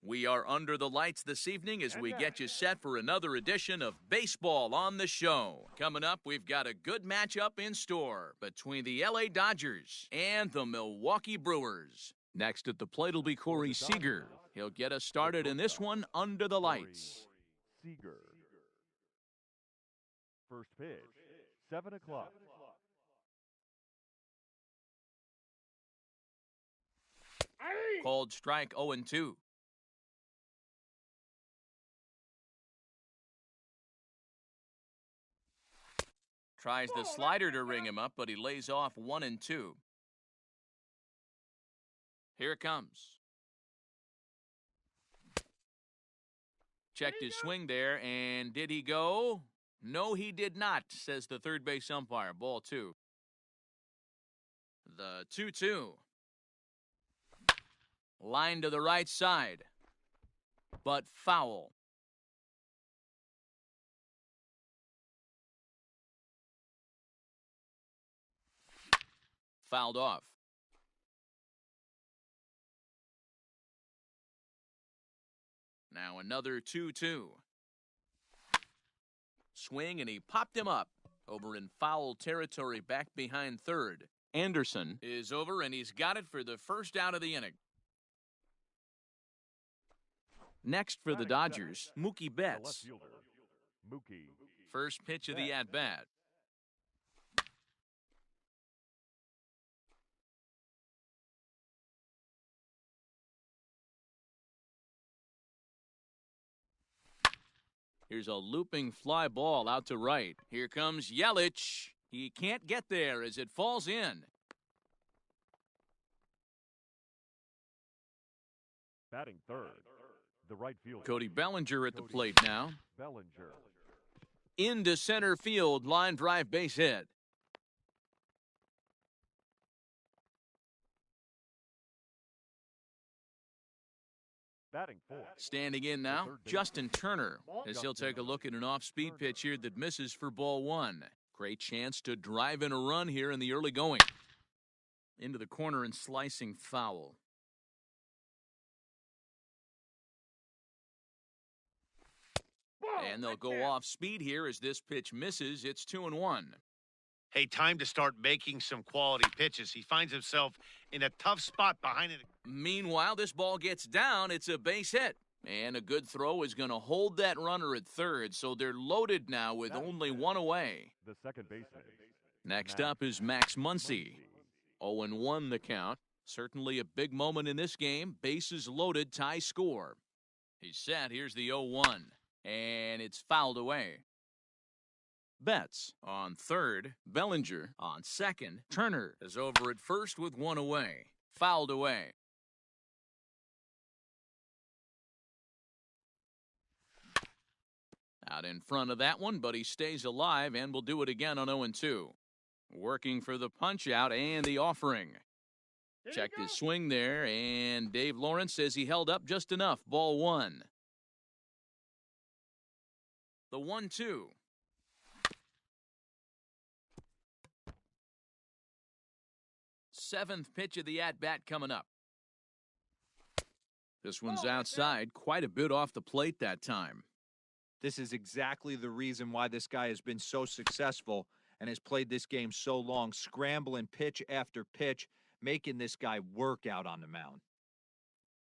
We are under the lights this evening as we get you set for another edition of Baseball on the Show. Coming up, we've got a good matchup in store between the LA Dodgers and the Milwaukee Brewers. Next at the plate will be Corey Seager. He'll get us started in this one under the lights. Seager. First pitch, 7 o'clock. Called strike 0-2. Tries the slider to ring him up, but he lays off 1-2. Here it comes. Checked his swing there, and did he go? No, he did not, says the third base umpire. Ball 2. The 2-2. Line to the right side, but foul. Fouled off. Now another 2-2. Swing, and he popped him up over in foul territory back behind third. Anderson is over, and he's got it for the first out of the inning. Next for the Dodgers, Mookie Betts. First pitch of the at-bat. Here's a looping fly ball out to right. Here comes Yelich. He can't get there as it falls in. Batting third, the right fielder. Cody Bellinger at the plate now. Bellinger. Into center field, line drive base hit. Batting fourth. Standing in now, Justin Turner, as he'll take a look at an off-speed pitch here that misses for ball 1. Great chance to drive in a run here in the early going. Into the corner and slicing foul. And they'll go off speed here as this pitch misses. It's 2-1. Hey, time to start making some quality pitches. He finds himself in a tough spot behind it. Meanwhile, this ball gets down. It's a base hit. And a good throw is going to hold that runner at third, so they're loaded now with only one away. The second baseman. Next up is Max Muncy. 0-1 the count. Certainly a big moment in this game. Bases loaded, tie score. He's set. Here's the 0-1. And it's fouled away. Betts on third. Bellinger on second. Turner is over at first with one away. Fouled away. Out in front of that one, but he stays alive and will do it again on 0-2. Working for the punch out and the offering. Checked his swing there, and Dave Lawrence says he held up just enough. Ball 1. The 1-2. Seventh pitch of the at-bat coming up. This one's outside, quite a bit off the plate that time. This is exactly the reason why this guy has been so successful and has played this game so long, scrambling pitch after pitch, making this guy work out on the mound.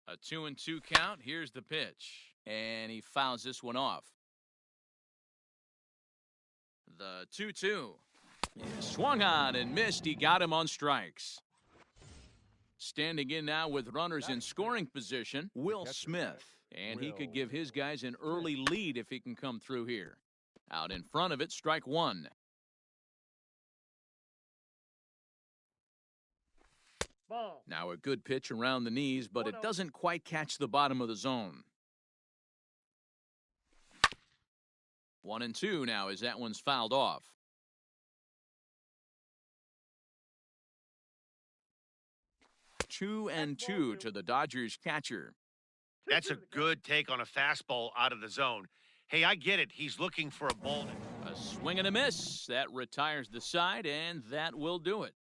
A 2-2 count. Here's the pitch, and he fouls this one off. The 2-2. He swung on and missed. He got him on strikes. Standing in now with runners in scoring position, Will Smith. And he could give his guys an early lead if he can come through here. Out in front of it, strike 1. Ball. Now a good pitch around the knees, but it doesn't quite catch the bottom of the zone. 1-2 now as that one's fouled off. Two and two to the Dodgers catcher. That's a good take on a fastball out of the zone. Hey, I get it. He's looking for a ball. A swing and a miss. That retires the side, and that will do it.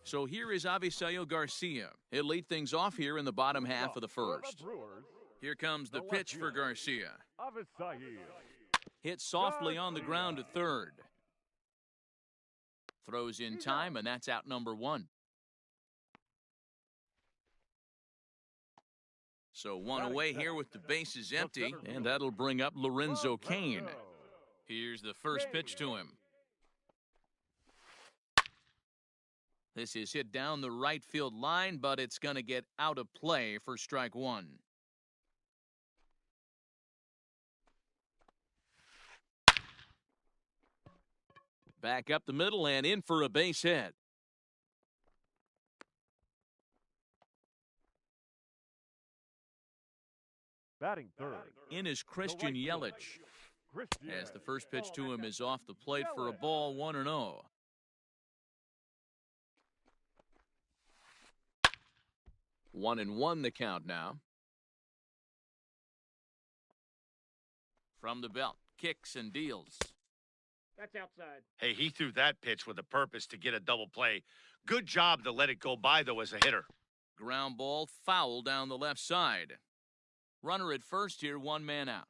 So here is Avisail Garcia. He'll lead things off here in the bottom half of the first. Here comes the pitch for Garcia. Hit softly on the ground to third. Throws in time, and that's out number one. So one away here with the bases empty, and that'll bring up Lorenzo Cain. Here's the first pitch to him. This is hit down the right field line, but it's going to get out of play for strike one. Back up the middle and in for a base hit. Batting third. In is Christian Yelich. As the first pitch to him is off the plate for a ball, 1-0. One and one the count now. From the belt, kicks and deals. That's outside. Hey, he threw that pitch with a purpose to get a double play. Good job to let it go by, though, as a hitter. Ground ball, foul down the left side. Runner at first here, one man out.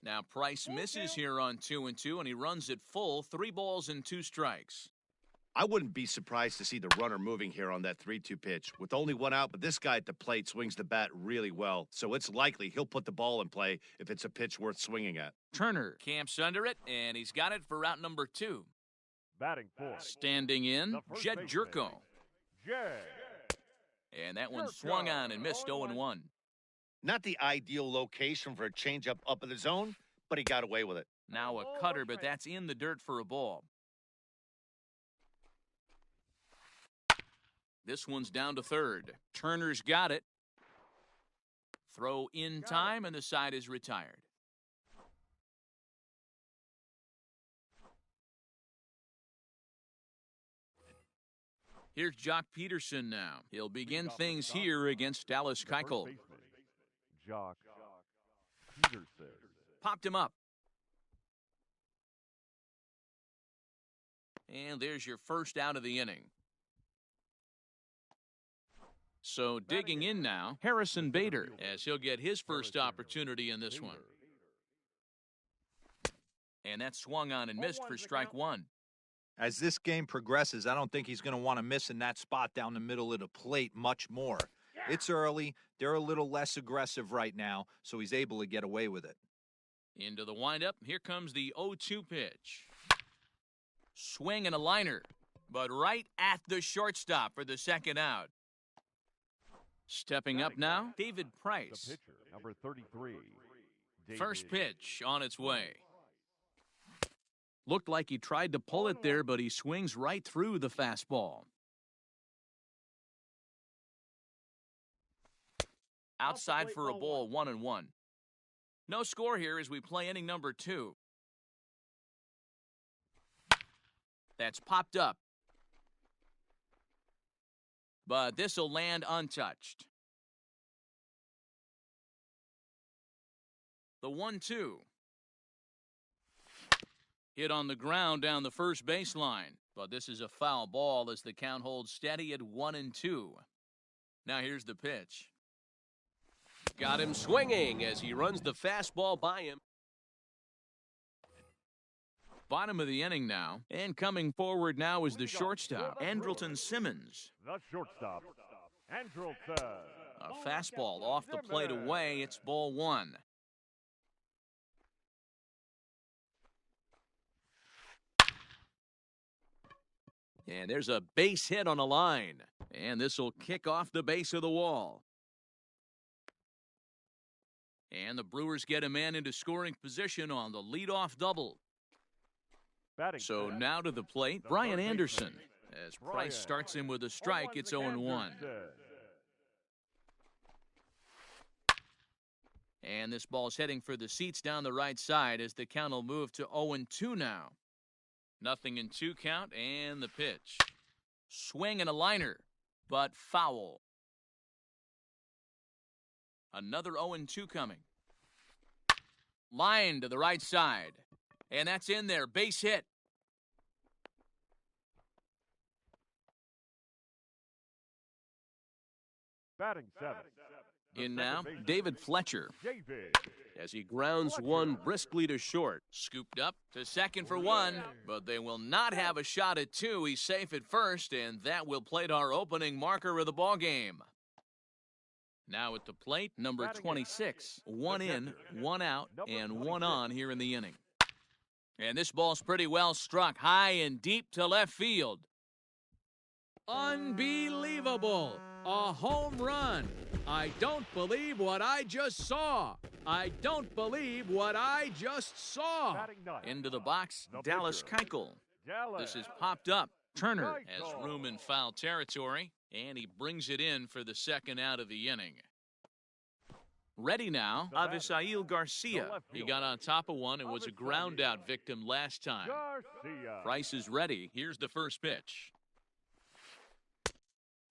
Now Price misses here on 2-2, and he runs it full, 3 balls and 2 strikes. I wouldn't be surprised to see the runner moving here on that 3-2 pitch. With only one out, but this guy at the plate swings the bat really well, so it's likely he'll put the ball in play if it's a pitch worth swinging at. Turner camps under it, and he's got it for out number 2. Batting fourth. Standing in, Jed Jerko. And that one swung on and missed 0-1. Not the ideal location for a changeup up in the zone, but he got away with it. Now a cutter, but that's in the dirt for a ball. This one's down to third. Turner's got it. Throw in time, and the side is retired. Here's Jock Peterson now. He'll begin things here against Dallas Keuchel. Jock Peterson. Popped him up. And there's your first out of the inning. So digging in now, Harrison Bader, as he'll get his first opportunity in this one. And that swung on and missed for strike one. As this game progresses, I don't think he's going to want to miss in that spot down the middle of the plate much more. It's early. They're a little less aggressive right now, so he's able to get away with it. Into the windup. Here comes the 0-2 pitch. Swing and a liner, but right at the shortstop for the second out. Stepping up now, David Price. The pitcher, number 33. First pitch on its way. Looked like he tried to pull it there, but he swings right through the fastball. Outside for a ball, 1-1. No score here as we play inning number 2. That's popped up. But this will land untouched. The 1-2. Hit on the ground down the first baseline. But this is a foul ball as the count holds steady at 1-2. Now here's the pitch. Got him swinging as he runs the fastball by him. Bottom of the inning now. And coming forward now is the shortstop, Andrelton Simmons. The shortstop, Andrelton. A fastball off the plate away. It's ball 1. And there's a base hit on a line. And this will kick off the base of the wall. And the Brewers get a man into scoring position on the leadoff double. So now to the plate, Brian Anderson. As Price starts him with a strike, it's 0-1. And this ball's heading for the seats down the right side as the count will move to 0-2 now. 0-2 count, and the pitch. Swing and a liner, but foul. Another 0-2 coming. Line to the right side. And that's in there. Base hit. Batting seventh. The In second now, baseman, David Fletcher. David. As he grounds one briskly to short. Scooped up to second for one, but they will not have a shot at two. He's safe at first, and that will plate our opening marker of the ballgame. Now at the plate, number 26. One in, one out, and one on here in the inning. And this ball's pretty well struck high and deep to left field. Unbelievable! A home run! I don't believe what I just saw. I don't believe what I just saw. Batting ninth. Into the box, The Dallas pitcher, Keuchel. Dallas. This is popped up. Turner has Keuchel. room in foul territory, and he brings it in for the second out of the inning. Ready now, The batter, Avisail Garcia. the left He fielder, got on top of one and was a Avisail ground-out victim last time. Garcia. Price is ready. Here's the first pitch.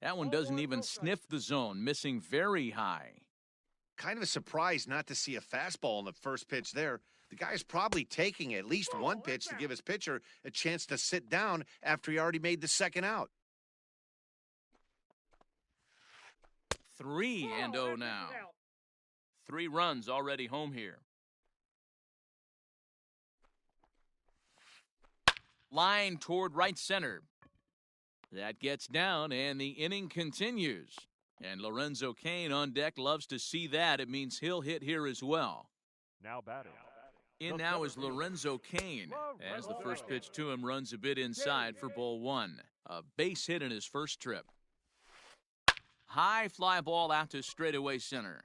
That one doesn't even sniff the zone, missing very high. Kind of a surprise not to see a fastball on the first pitch there. The guy's probably taking at least one pitch to give his pitcher a chance to sit down after he already made the second out. 3-0 now. 3 runs already home here. Line toward right center. That gets down, and the inning continues. And Lorenzo Cain on deck loves to see that. It means he'll hit here as well. Now batting. In now is Lorenzo Cain, as the first pitch to him runs a bit inside for ball one. A base hit in his first trip. High fly ball out to straightaway center.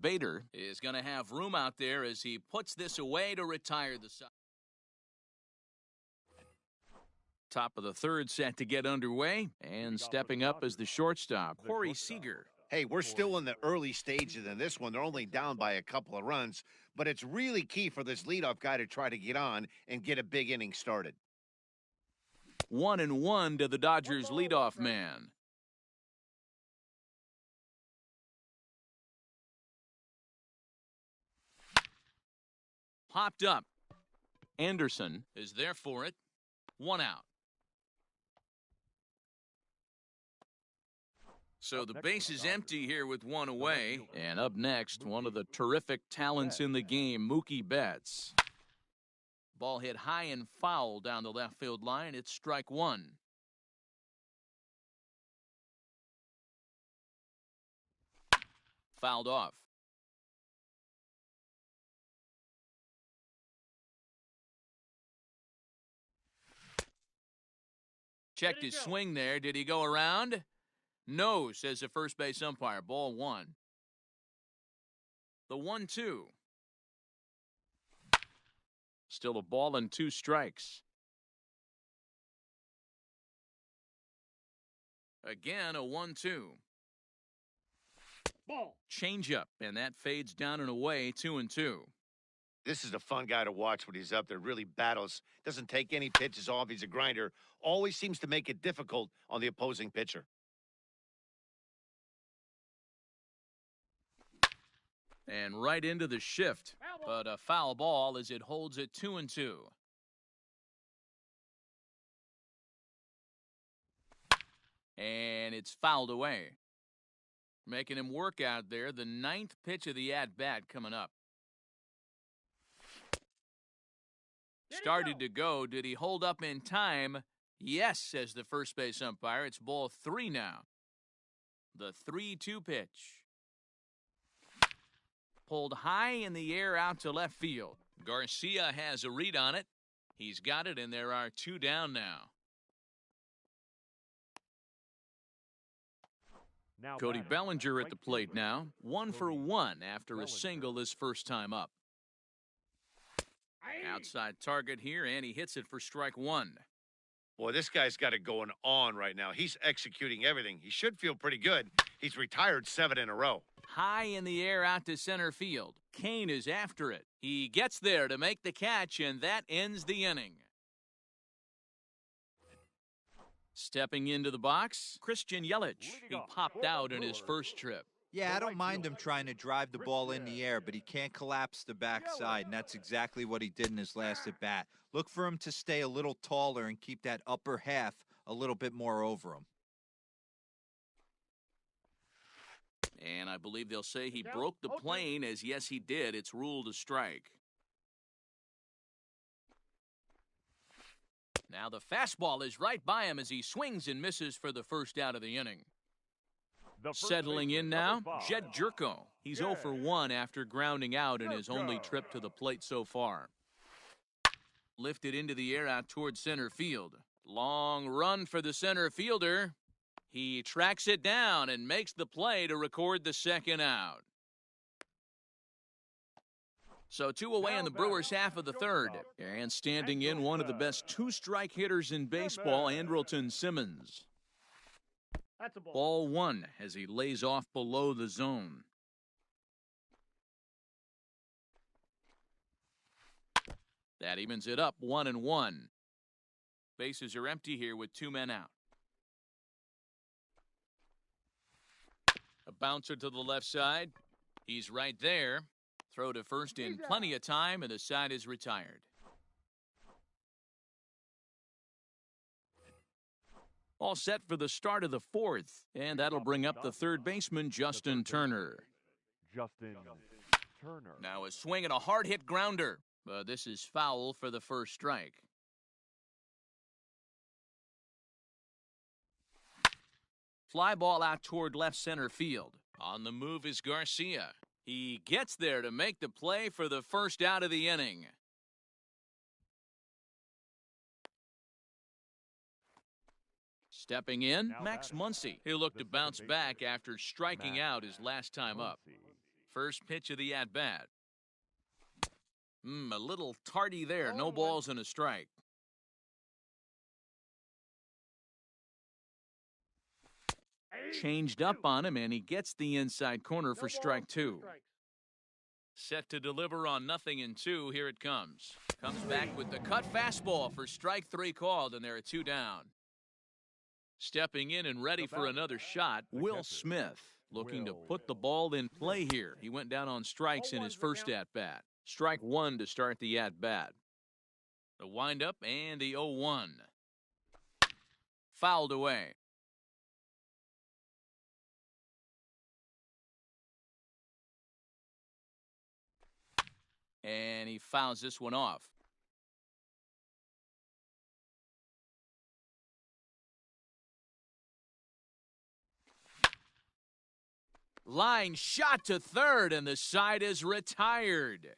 Bader is going to have room out there as he puts this away to retire the side. Top of the third set to get underway, and stepping up as the shortstop, Corey Seager. Hey, we're still in the early stages in this one. They're only down by a couple of runs, but it's really key for this leadoff guy to try to get on and get a big inning started. 1-1 to the Dodgers leadoff man. Popped up. Anderson is there for it. 1 out. So the base is empty here with 1 away. And up next, one of the terrific talents in the game, Mookie Betts. Ball hit high and foul down the left field line. It's strike 1. Fouled off. Checked his swing there. Did he go around? No, says the first base umpire. Ball 1. The 1-2. Still a ball and 2 strikes. Again, a 1-2. Ball. Changeup, and that fades down and away, 2-2. This is a fun guy to watch when he's up there. Really battles. Doesn't take any pitches off. He's a grinder. Always seems to make it difficult on the opposing pitcher. And right into the shift. But a foul ball as it holds it 2-2. And it's fouled away. Making him work out there. The 9th pitch of the at-bat coming up. Started to go. Did he hold up in time? Yes, says the first base umpire. It's ball 3 now. The 3-2 pitch. Pulled high in the air out to left field. Garcia has a read on it. He's got it, and there are 2 down now. Cody batting. Bellinger at the Right plate fielder, now. 1 for Cody 1 after a Bellinger. single his first time up. Outside target here, and he hits it for strike 1. Boy, this guy's got it going on right now. He's executing everything. He should feel pretty good. He's retired 7 in a row. High in the air out to center field. Cain is after it. He gets there to make the catch, and that ends the inning. Stepping into the box, Christian Yelich. He popped out in his first trip. Yeah, I don't mind him trying to drive the ball in the air, but he can't collapse the backside, and that's exactly what he did in his last at-bat. Look for him to stay a little taller and keep that upper half a little bit more over him. I believe they'll say he broke the plane, as yes, he did. It's ruled a strike. Now the fastball is right by him as he swings and misses for the first out of the inning. Settling in now, Jed Jerko. He's 0 for 1 after grounding out in his only trip to the plate so far. Lifted into the air out towards center field. Long run for the center fielder. He tracks it down and makes the play to record the second out. So 2 away in the Brewers' half of the third. And standing in, one of the best 2-strike hitters in baseball, Andrelton Simmons. That's a ball. Ball 1 as he lays off below the zone. That evens it up 1-1. Bases are empty here with 2 men out. A bouncer to the left side. He's right there. Throw to first in plenty of time, and the side is retired. All set for the start of the fourth, and that'll bring up the third baseman, Justin Turner. Justin Turner. Now a swing and a hard-hit grounder, but this is foul for the first strike. Fly ball out toward left center field. On the move is Garcia. He gets there to make the play for the first out of the inning. Stepping in, Max Muncy. He'll look to bounce back after striking out his last time up. First pitch of the at-bat. A little tardy there. No balls and a strike. Changed up on him, and he gets the inside corner for strike 2. Set to deliver on 0-2. Here it comes. Comes back with the cut fastball for strike 3 called, and there are 2 down. Stepping in and ready for another shot, Will Smith. Looking to put the ball in play here. He went down on strikes in his first at-bat. Strike 1 to start the at-bat. The windup and the 0-1. Fouled away. And he fouls this one off. Line shot to third, and the side is retired.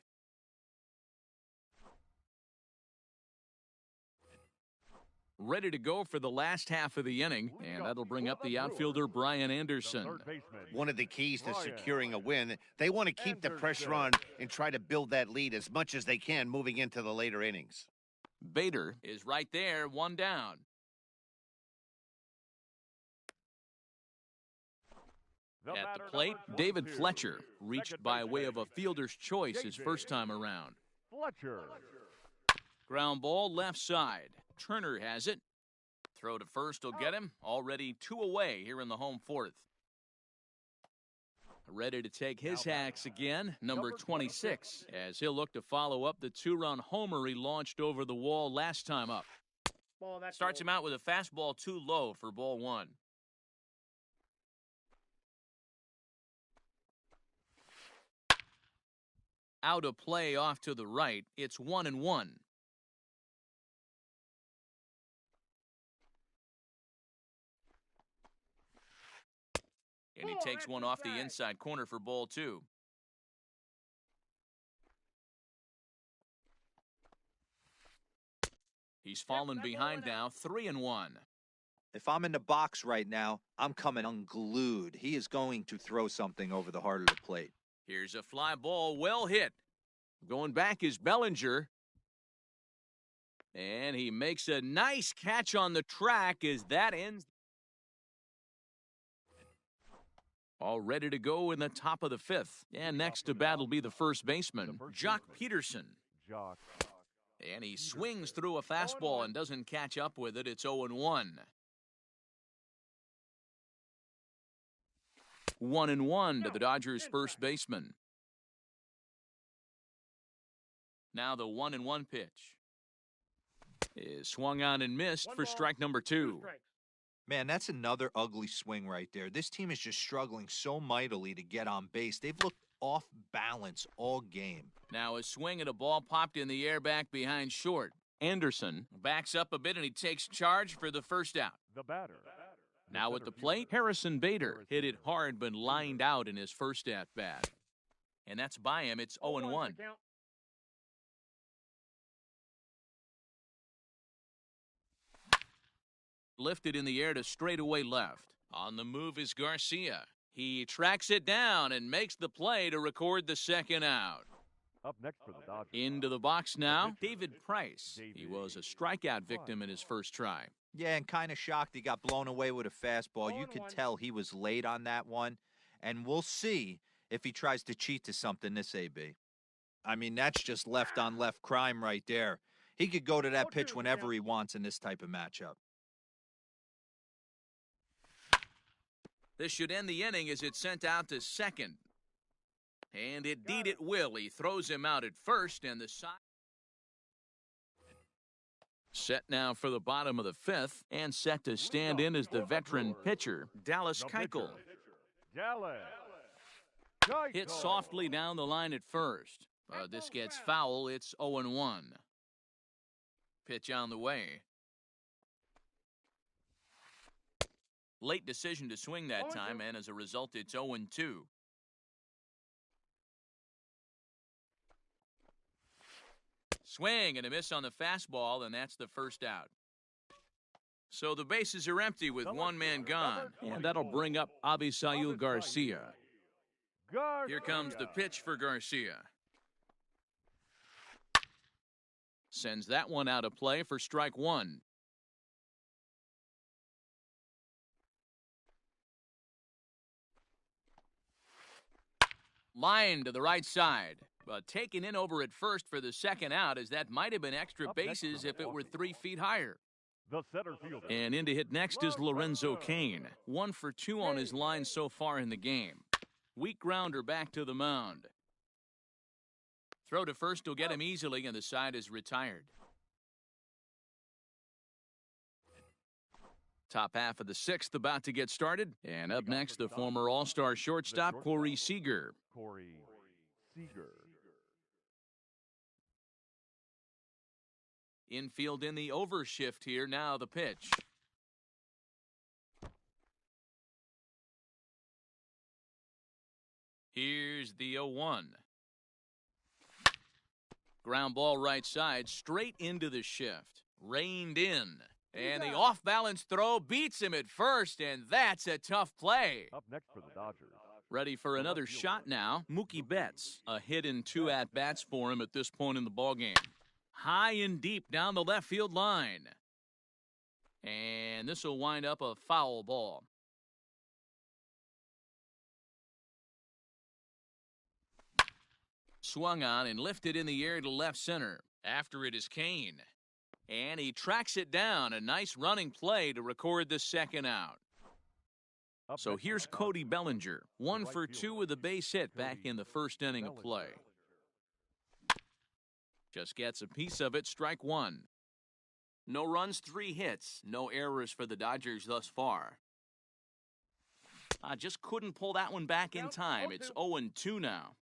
Ready to go for the last half of the inning, and that'll bring up the outfielder Brian Anderson. One of the keys to securing a win, they want to keep the pressure on and try to build that lead as much as they can moving into the later innings. Bader is right there, 1 down. At the plate, David Fletcher reached by way of a fielder's choice his first time around. Fletcher. Ground ball left side. Turner has it. Throw to first will get him. Already 2 away here in the home fourth. Ready to take his hacks again, number 26, as he'll look to follow up the 2-run homer he launched over the wall last time up. Starts him out with a fastball too low for ball 1. Out of play off to the right. It's 1-1. And he takes one off the inside corner for ball 2. He's fallen behind now, 3-1. If I'm in the box right now, I'm coming unglued. He is going to throw something over the heart of the plate. Here's a fly ball, well hit. Going back is Bellinger. And he makes a nice catch on the track as that ends. All ready to go in the top of the 5th. And next to bat will be the first baseman, Jock Peterson. And he swings through a fastball and doesn't catch up with it. It's 0-1. 1-1 to the Dodgers' first baseman. Now the 1-1 pitch is swung on and missed for strike number 2. Man, that's another ugly swing right there. This team is just struggling so mightily to get on base. They've looked off balance all game. Now a swing and a ball popped in the air back behind short. Anderson backs up a bit and he takes charge for the first out. The batter. Now at the plate, Harrison Bader hit it hard but lined out in his first at-bat. And that's by him. It's 0-1. Lifted in the air to straightaway left. On the move is Garcia. He tracks it down and makes the play to record the second out. Up next for the Dodgers. Into the box now, David Price. He was a strikeout victim in his first try. Yeah, and kind of shocked he got blown away with a fastball. You could tell he was late on that one. And we'll see if he tries to cheat to something this AB. I mean, that's just left-on-left crime right there. He could go to that pitch whenever he wants in this type of matchup. This should end the inning as it's sent out to second. And indeed it will. He throws him out at first, and the side. Set now for the bottom of the fifth, and set to stand in as the veteran pitcher, Dallas Keuchel. Hit softly down the line at first. But this gets foul. It's 0-1. Pitch on the way. Late decision to swing that time, and as a result, it's 0-2. Swing and a miss on the fastball, and that's the first out. So the bases are empty with one man gone, and that'll bring up Avisail Garcia. Here comes the pitch for Garcia. Sends that one out of play for strike one. Line to the right side, but taken in over at first for the second out, as that might have been extra bases if it were 3 feet higher. The center fielder. And in to hit next is Lorenzo Cain. 1 for 2 on his line so far in the game. Weak grounder back to the mound. Throw to first will get him easily, and the side is retired. Top half of the sixth about to get started. And up next, the former All-Star shortstop, Corey Seager. Corey Seager. Infield in the overshift here. Now the pitch. Here's the 0-1. Ground ball right side, straight into the shift. Reined in. And the off-balance throw beats him at first, and that's a tough play. Up next for the Dodgers. Ready for another shot now, Mookie Betts. A hit in 2 at-bats for him at this point in the ballgame. High and deep down the left field line. And this will wind up a foul ball. Swung on and lifted in the air to left center. After it is Cain. And he tracks it down. A nice running play to record the second out. So here's Cody Bellinger. 1 for 2 with a base hit back in the first inning of play. Just gets a piece of it, strike one. No runs, 3 hits. No errors for the Dodgers thus far. Just couldn't pull that one back in time. It's 0-2 now.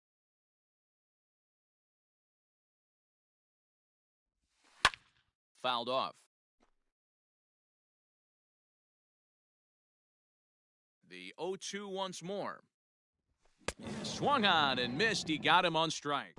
Fouled off. The 0-2 once more. Swung on and missed. He got him on strike.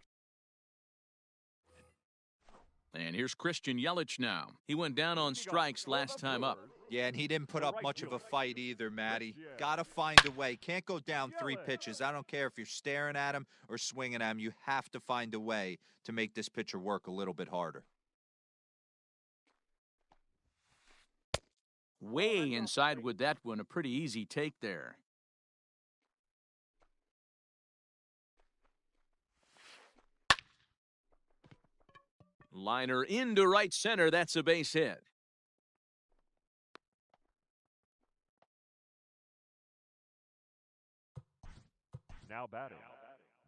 And here's Christian Yelich now. He went down on strikes last time up. Yeah, and he didn't put up much of a fight either, Matty. Got to find a way. Can't go down 3 pitches. I don't care if you're staring at him or swinging at him. You have to find a way to make this pitcher work a little bit harder. Way inside with that one. A pretty easy take there. Liner into right center. That's a base hit. Now batting,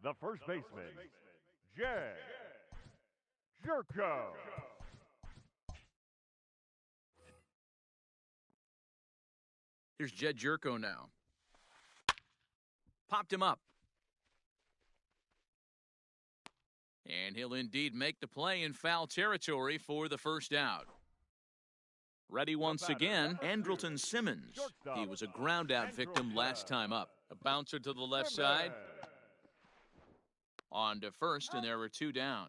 the first baseman, Jay Jerko. Here's Jed Jerko now. Popped him up. And he'll indeed make the play in foul territory for the first out. Ready once again, Andrelton Simmons. He was a ground-out victim last time up. A bouncer to the left side. On to first, and there were two down.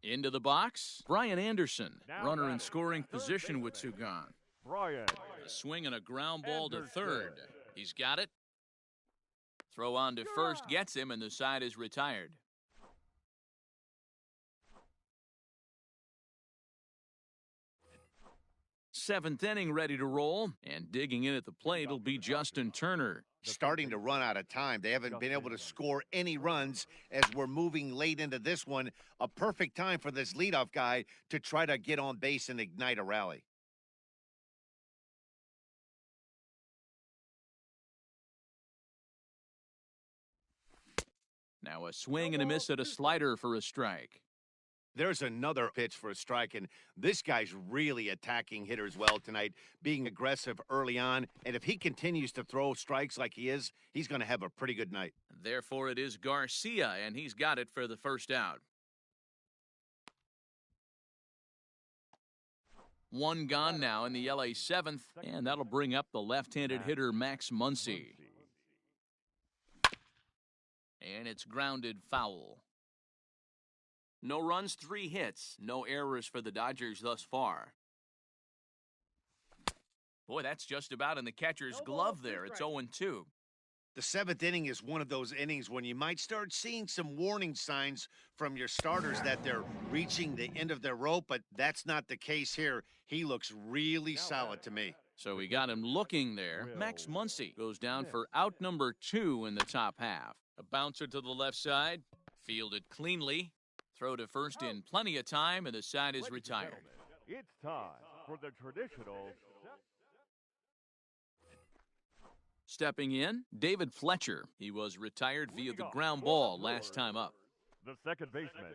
Into the box, Brian Anderson. Runner in scoring position with two gone. Brian. A swing and a ground ball to third. He's got it. Throw on to first gets him, and the side is retired. Seventh inning ready to roll, and digging in at the plate will be Justin Turner. Starting to run out of time. They haven't been able to score any runs as we're moving late into this one. A perfect time for this leadoff guy to try to get on base and ignite a rally. Now a swing and a miss at a slider for a strike. There's another pitch for a strike, and this guy's really attacking hitters well tonight, being aggressive early on. And if he continues to throw strikes like he is, he's going to have a pretty good night. Therefore, it is Garcia, and he's got it for the first out. One gone now in the LA seventh, and that'll bring up the left-handed hitter Max Muncy. And it's grounded foul. No runs, 3 hits. No errors for the Dodgers thus far. Boy, that's just about in the catcher's glove there. It's 0-2. The seventh inning is one of those innings when you might start seeing some warning signs from your starters that they're reaching the end of their rope, but that's not the case here. He looks really solid to me. So we got him looking there. Max Muncy goes down for out number 2 in the top half. A bouncer to the left side. Fielded cleanly. Throw to first in plenty of time, and the side is retired. It's time for the traditional. Stepping in, David Fletcher. He was retired via the ground ball last time up. The second baseman,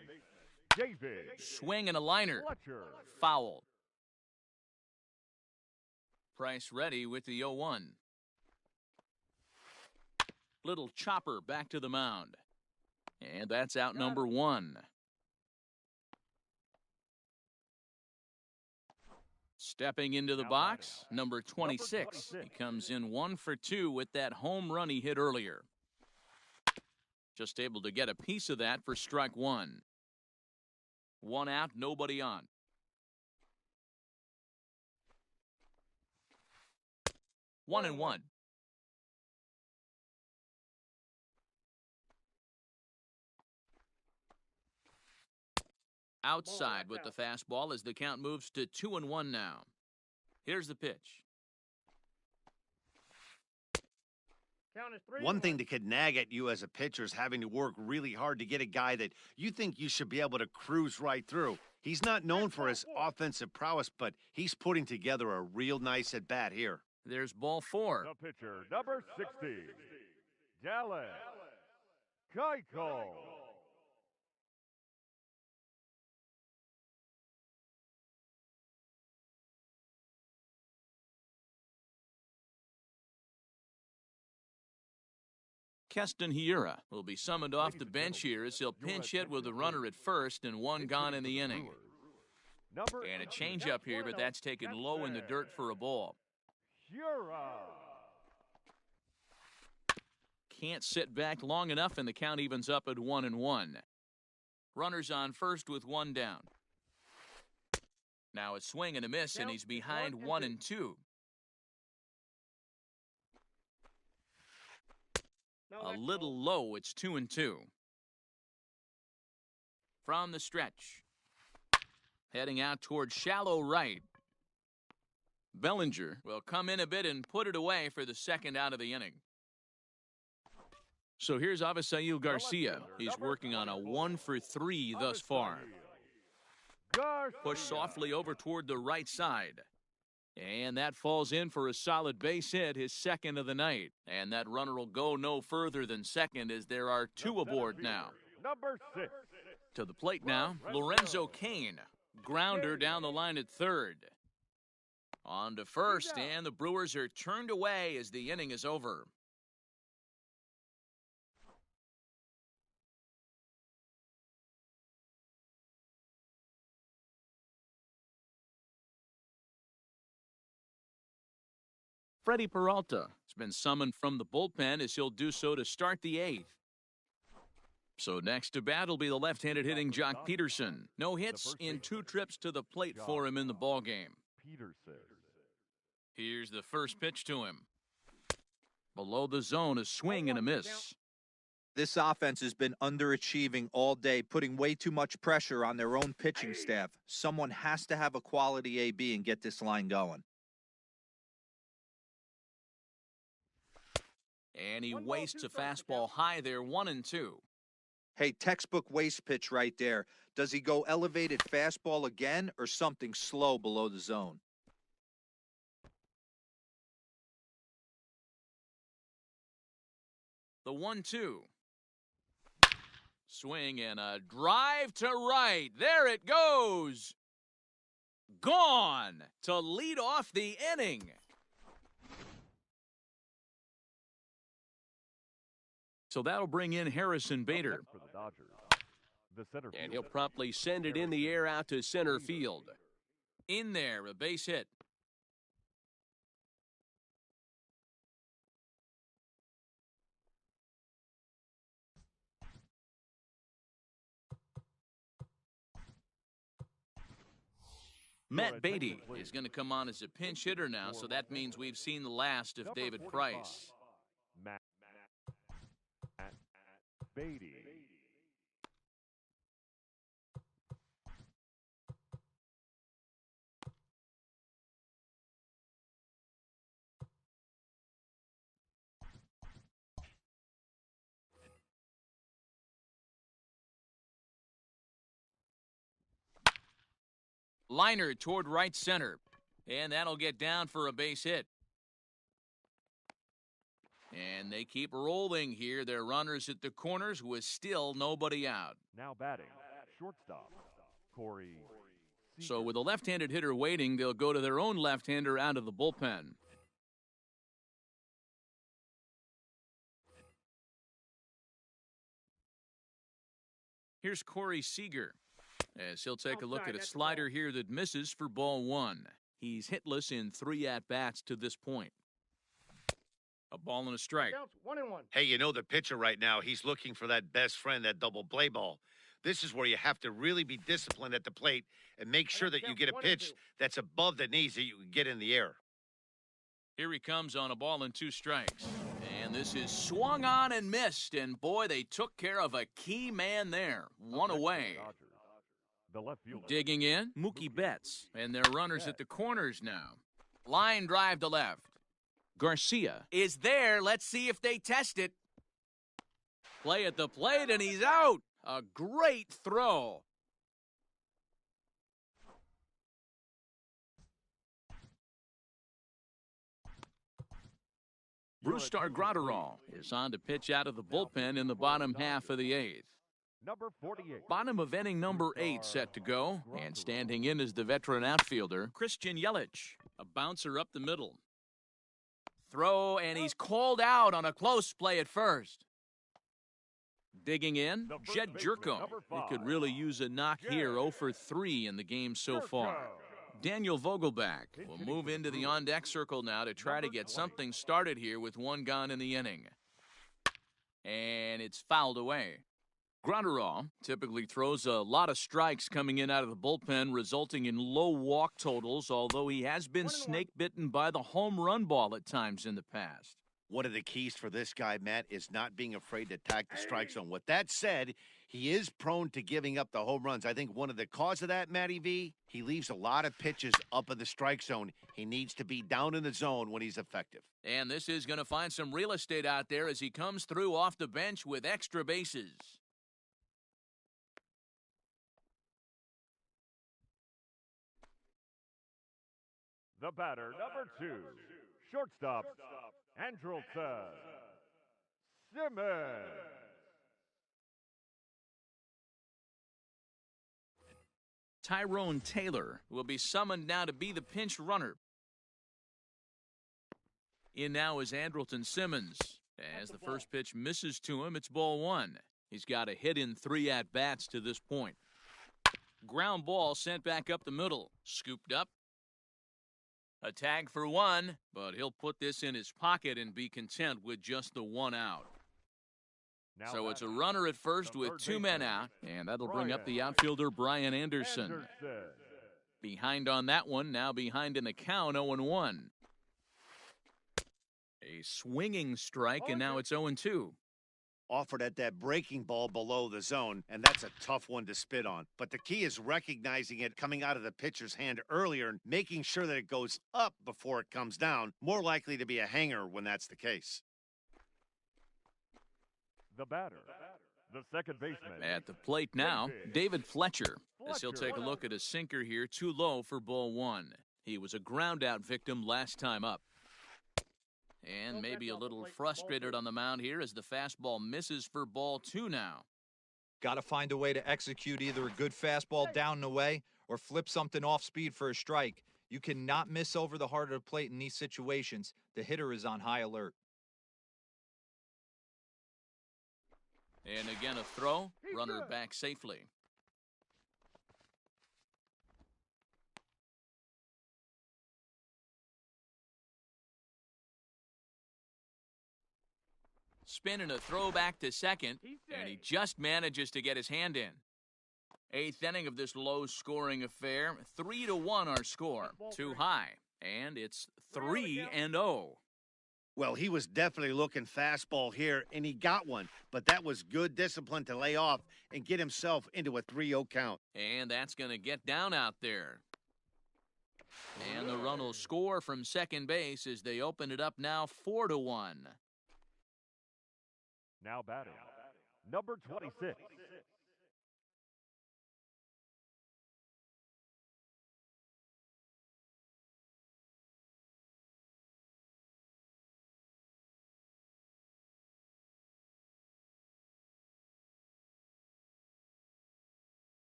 David. Swing and a liner. Fletcher. Foul. Price ready with the 0-1. Little chopper back to the mound. And that's out number 1. Stepping into the box, number 26. He comes in 1 for 2 with that home run he hit earlier. Just able to get a piece of that for strike 1. 1 out, nobody on. 1-1. Outside with the fastball as the count moves to 2-1 now. Here's the pitch. Count is 3-1. One thing that could nag at you as a pitcher is having to work really hard to get a guy that you think you should be able to cruise right through. He's not known for his offensive prowess, but he's putting together a real nice at-bat here. There's ball 4. The pitcher, number 60, Dallas Keuchel. Keston Hiura will be summoned off the bench here as he'll pinch hit with a runner at first and 1 gone in the inning. And a changeup here, but that's taken low in the dirt for a ball. Can't sit back long enough, and the count evens up at 1-1. Runners on first with 1 down. Now a swing and a miss, and he's behind 1-2. A little low, it's 2-2. From the stretch. Heading out towards shallow right. Bellinger will come in a bit and put it away for the second out of the inning. So here's Avisail Garcia. He's working on a 1 for 3 thus far. Push softly over toward the right side. And that falls in for a solid base hit, his second of the night. And that runner will go no further than second as there are 2 aboard now. Number 6. To the plate now, Lorenzo Cain. Grounder down the line at third. On to first, and the Brewers are turned away as the inning is over. Freddie Peralta has been summoned from the bullpen as he'll do so to start the eighth. So next to bat will be the left-handed hitting Jock Peterson. No hits in 2 trips to the plate for him in the ballgame. Peterson. Here's the first pitch to him. Below the zone, a swing and a miss. This offense has been underachieving all day, putting way too much pressure on their own pitching staff. Someone has to have a quality AB and get this line going. And he wastes a fastball high there, 1-2. Hey, textbook waste pitch right there. Does he go elevated fastball again or something slow below the zone? The 1-2. Swing and a drive to right. There it goes. Gone to lead off the inning. So that'll bring in Harrison Bader. For the Dodgers, the center And he'll fielder. promptly send it in the air out to center field. In there, a base hit. Matt Beatty is going to come on as a pinch hitter now, so that means we've seen the last of Number David 45, Price. Matt Beatty. Liner toward right center. And that'll get down for a base hit. And they keep rolling here. Their runners at the corners with still nobody out. Now batting, shortstop, Corey. So with a left-handed hitter waiting, they'll go to their own left-hander out of the bullpen. Here's Corey Seager, as he'll take a look at a slider here that misses for ball 1. He's hitless in 3 at-bats to this point. A ball and a strike. Counts 1-1. Hey, you know the pitcher right now, he's looking for that best friend, that double play ball. This is where you have to really be disciplined at the plate and make sure that you get a pitch that's above the knees that you can get in the air. Here he comes on a ball and 2 strikes. And this is swung on and missed. And boy, they took care of a key man there. 1 away. The left fielder. Digging in, Mookie Betts. And their runners at the corners now. Line drive to left. Garcia is there. Let's see if they test it. Play at the plate, and he's out. A great throw. Brustar Gratterall is on to pitch out of the bullpen in the bottom half of the 8th. Number 48. Bottom of inning number 8 set to go, and standing in is the veteran outfielder, Christian Yelich, a bouncer up the middle. Throw, and he's called out on a close play at first. Digging in, Jed Jerko. He could really use a knock here, 0 for 3 in the game so far. Daniel Vogelback will move into the on-deck circle now to try to get something started here with 1 gone in the inning. And it's fouled away. Gratterall typically throws a lot of strikes coming in out of the bullpen, resulting in low walk totals, although he has been snake-bitten by the home run ball at times in the past. One of the keys for this guy, Matt, is not being afraid to attack the strike zone. With that said, he is prone to giving up the home runs. I think one of the cause of that, Matty V, he leaves a lot of pitches up in the strike zone. He needs to be down in the zone when he's effective. And this is going to find some real estate out there as he comes through off the bench with extra bases. The batter, number 2, shortstop, Andrelton Simmons. Tyrone Taylor will be summoned now to be the pinch runner. In now is Andrelton Simmons. As the first pitch misses to him, it's ball one. He's got a hit in 3 at-bats to this point. Ground ball sent back up the middle. Scooped up. A tag for 1, but he'll put this in his pocket and be content with just the 1 out. So it's a runner at first with 2 men out, and that'll bring up the outfielder Brian Anderson. Behind on that one, now behind in the count, 0-1. A swinging strike, and now it's 0-2. Offered at that breaking ball below the zone, and that's a tough one to spit on. But the key is recognizing it coming out of the pitcher's hand earlier and making sure that it goes up before it comes down. More likely to be a hanger when that's the case. The batter, the second baseman. At the plate now, David Fletcher, as he'll take a look at a sinker here, too low for ball 1. He was a ground-out victim last time up. And maybe a little frustrated on the mound here as the fastball misses for ball 2 now. Got to find a way to execute either a good fastball down and away or flip something off speed for a strike. You cannot miss over the heart of the plate in these situations. The hitter is on high alert. And again a throw, runner back safely. Spinning a throw back to second, and he just manages to get his hand in. 8th inning of this low-scoring affair. 3-1 our score. Too high, and it's 3-0. Well, he was definitely looking fastball here, and he got one. But that was good discipline to lay off and get himself into a 3-0 count. And that's going to get down out there. And the run will score from second base as they open it up now 4-1. Now batting, number 26.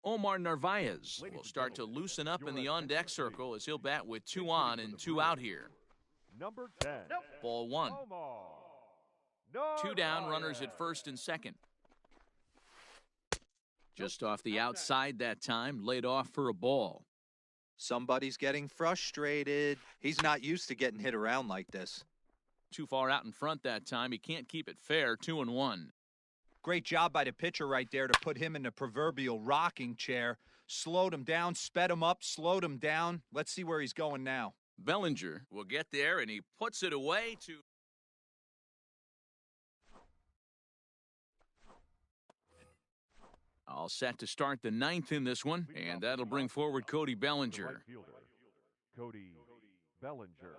Omar Narvaez will start to loosen up in the on-deck circle as he'll bat with 2 on and 2 out here. Number 10. Ball 1. Omar 2 down, runners at first and second. Just off the outside that time, laid off for a ball. Somebody's getting frustrated. He's not used to getting hit around like this. Too far out in front that time. He can't keep it fair. 2-1. Great job by the pitcher right there to put him in the proverbial rocking chair. Slowed him down, sped him up, slowed him down. Let's see where he's going now. Bellinger will get there, and he puts it away to... All set to start the 9th in this one, and that'll bring forward Cody Bellinger. Right fielder, Cody Bellinger.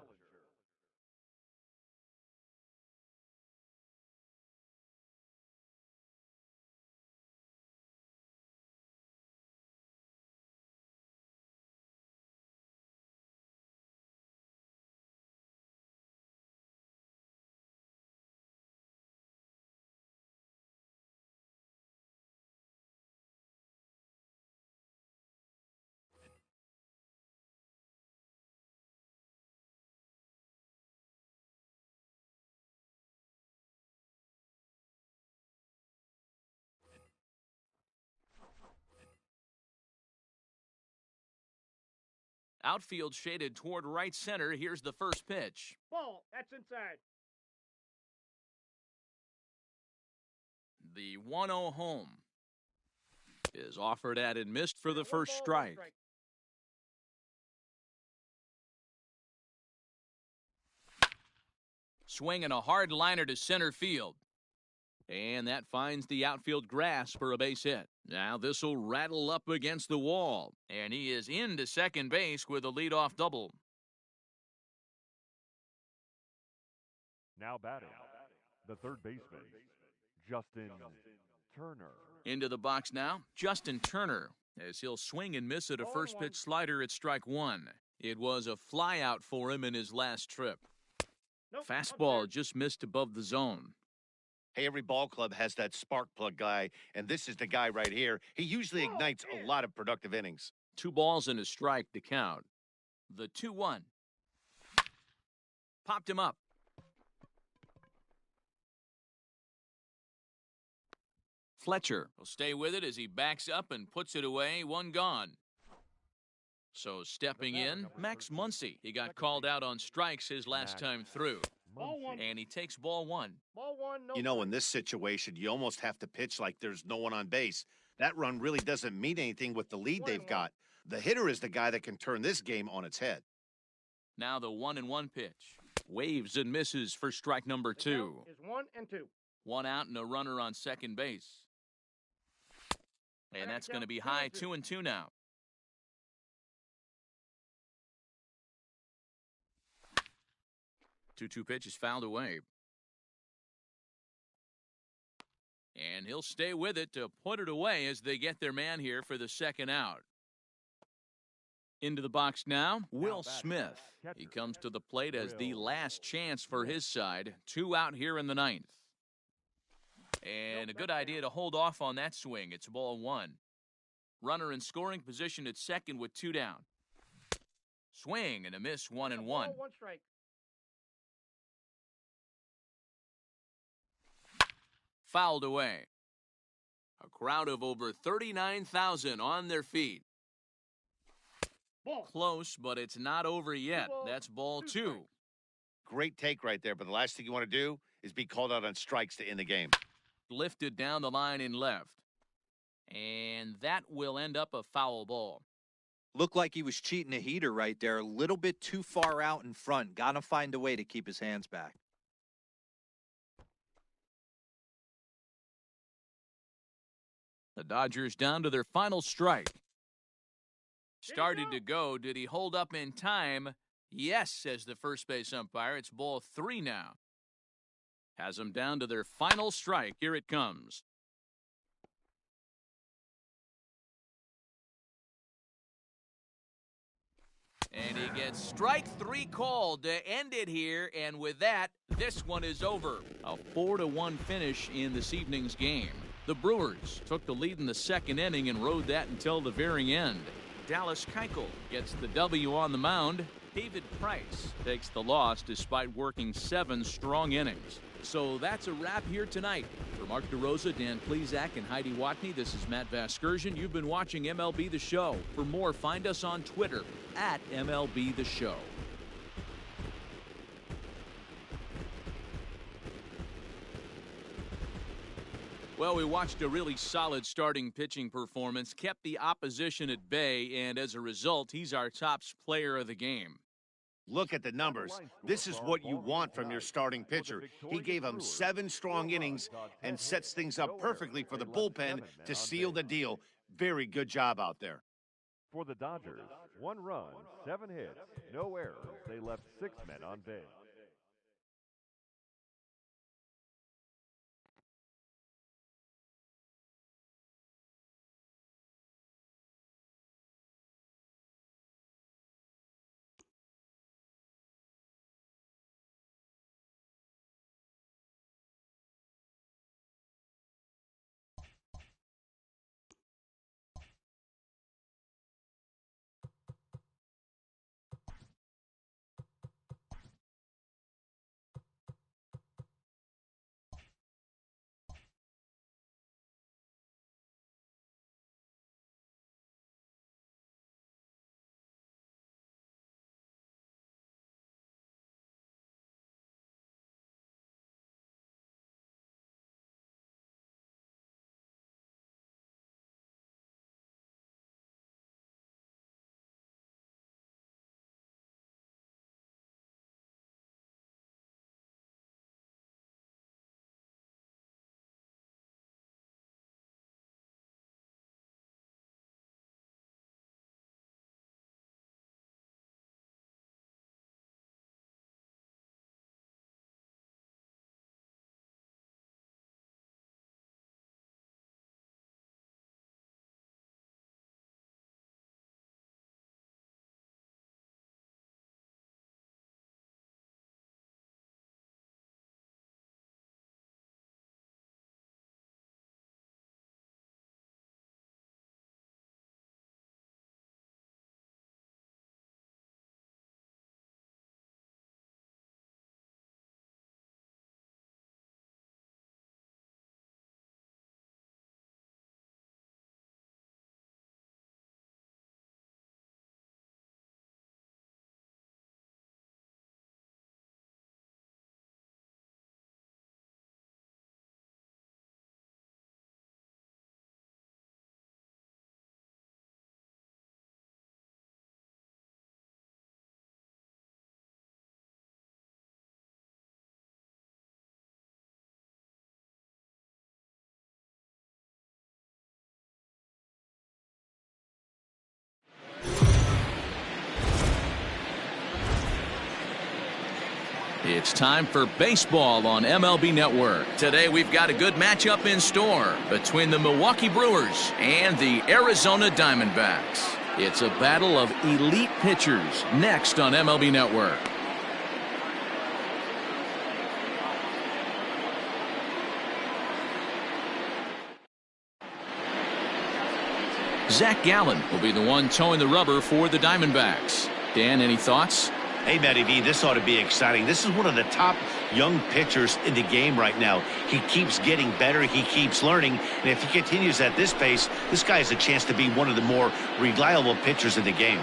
Outfield shaded toward right center. Here's the first pitch. Ball, that's inside. The 1-0 home is offered at and missed for the first strike. Swinging a hard liner to center field. And that finds the outfield grass for a base hit. Now this will rattle up against the wall. And he is into second base with a leadoff double. Now batting, the third baseman, Justin Turner. Into the box now, Justin Turner, as he'll swing and miss at a first pitch slider at strike 1. It was a flyout for him in his last trip. Fastball just missed above the zone. Hey, every ball club has that spark plug guy, and this is the guy right here. He usually ignites a lot of productive innings. 2 balls and a strike to count. The 2-1. Popped him up. Fletcher will stay with it as he backs up and puts it away. 1 gone. So stepping in, Max Muncy. He got called out on strikes his last time through. Ball 1. And he takes ball 1. Ball 1. No. You know, in this situation, you almost have to pitch like there's no one on base. That run really doesn't mean anything with the lead they've got. The hitter is the guy that can turn this game on its head. Now the 1-1 pitch. Waves and misses for strike number 2. Is 1 and 2. 1 out and a runner on second base. And that's going to be high 2-2 now. 2-2 pitch is fouled away. And he'll stay with it to put it away as they get their man here for the second out. Into the box now, Will Smith. He comes to the plate as the last chance for his side. 2 out here in the 9th. And a good idea to hold off on that swing. It's ball 1. Runner in scoring position at second with 2 down. Swing and a miss, 1-1. 1 strike. Fouled away. A crowd of over 39,000 on their feet. Ball. Close, but it's not over yet. That's ball 2. Great take right there, but the last thing you want to do is be called out on strikes to end the game. Lifted down the line in left. And that will end up a foul ball. Looked like he was cheating a heater right there. A little bit too far out in front. Got to find a way to keep his hands back. The Dodgers down to their final strike. Started to go. Did he hold up in time? Yes, says the first base umpire. It's ball 3 now. Has them down to their final strike. Here it comes. And he gets strike 3 called to end it here. And with that, this one is over. A 4-1 finish in this evening's game. The Brewers took the lead in the second inning and rode that until the very end. Dallas Keuchel gets the W on the mound. David Price takes the loss despite working 7 strong innings. So that's a wrap here tonight. For Mark DeRosa, Dan Plezak, and Heidi Watney, this is Matt Vasgersian. You've been watching MLB The Show. For more, find us on Twitter at MLB The Show. Well, we watched a really solid starting pitching performance, kept the opposition at bay, and as a result, he's our top player of the game. Look at the numbers. This is what you want from your starting pitcher. He gave him 7 strong innings and sets things up perfectly for the bullpen to seal the deal. Very good job out there. For the Dodgers, 1 run, 7 hits, no errors. They left 6 men on base. It's time for baseball on MLB Network. Today we've got a good matchup in store between the Milwaukee Brewers and the Arizona Diamondbacks. It's a battle of elite pitchers next on MLB Network. Zach Gallen will be the one towing the rubber for the Diamondbacks. Dan, any thoughts? Hey, Matty V, this ought to be exciting. This is one of the top young pitchers in the game right now. He keeps getting better. He keeps learning. And if he continues at this pace, this guy has a chance to be one of the more reliable pitchers in the game.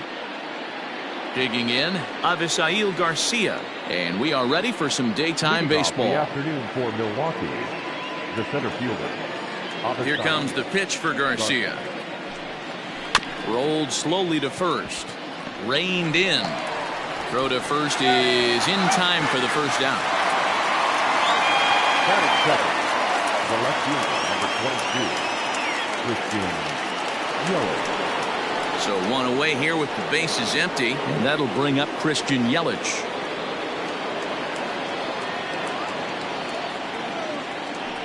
Digging in, Avisail Garcia. And we are ready for some daytime baseball. The afternoon for Milwaukee. The center fielder. Here comes the pitch for Garcia. Rolled slowly to first. Reined in. Throw to first is in time for the first down. Batting second, the left fielder, number 22, Christian Yelich. So one away here with the bases empty, and that'll bring up Christian Yelich.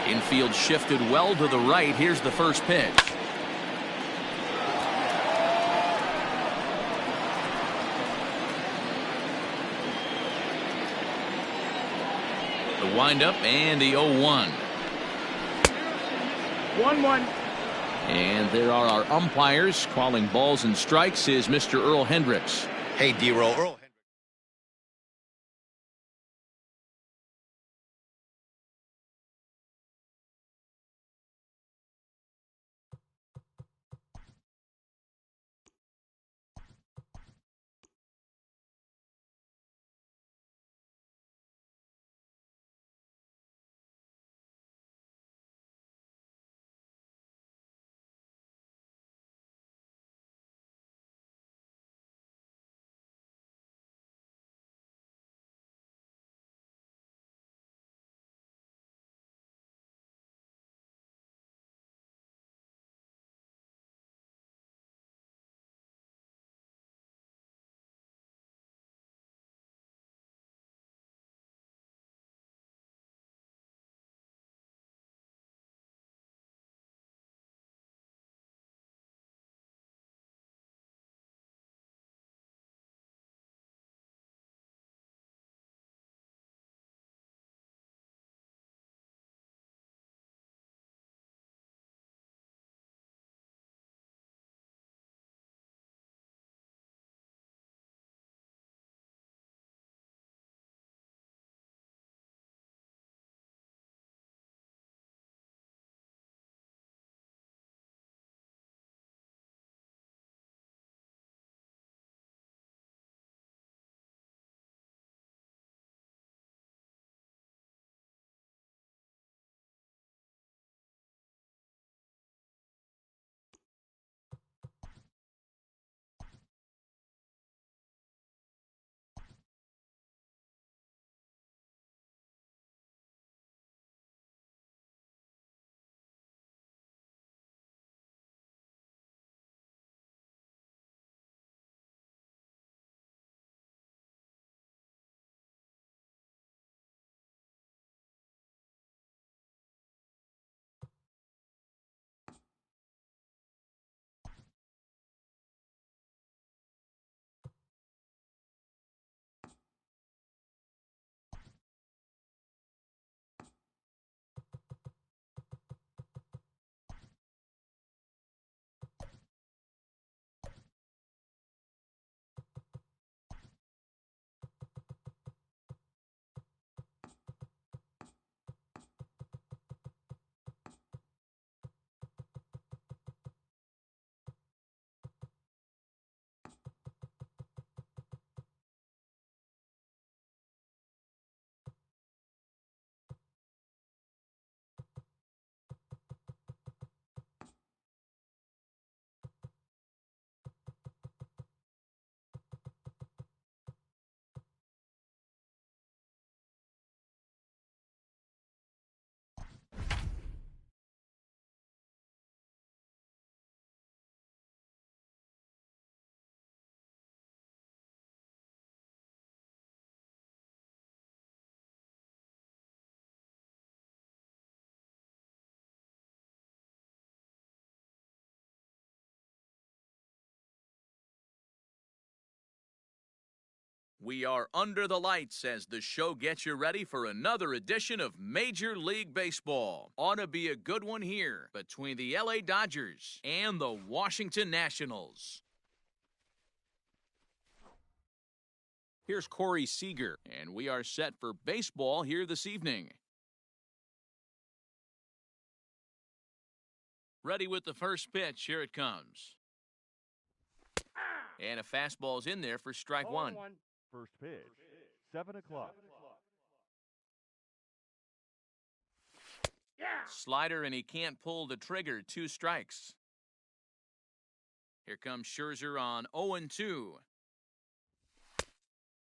Infield shifted well to the right. Here's the first pitch. The windup and the 0-1. 1-1. And there are our umpires calling balls and strikes is Mr. Earl Hendricks. Hey, D-Roll. Earl We are under the lights as the show gets you ready for another edition of Major League Baseball. Ought to be a good one here between the LA Dodgers and the Washington Nationals. Here's Corey Seager, and we are set for baseball here this evening. Ready with the first pitch. Here it comes. And a fastball's in there for strike one. First pitch, 7 o'clock. Slider, and he can't pull the trigger. 2 strikes. Here comes Scherzer on 0-2.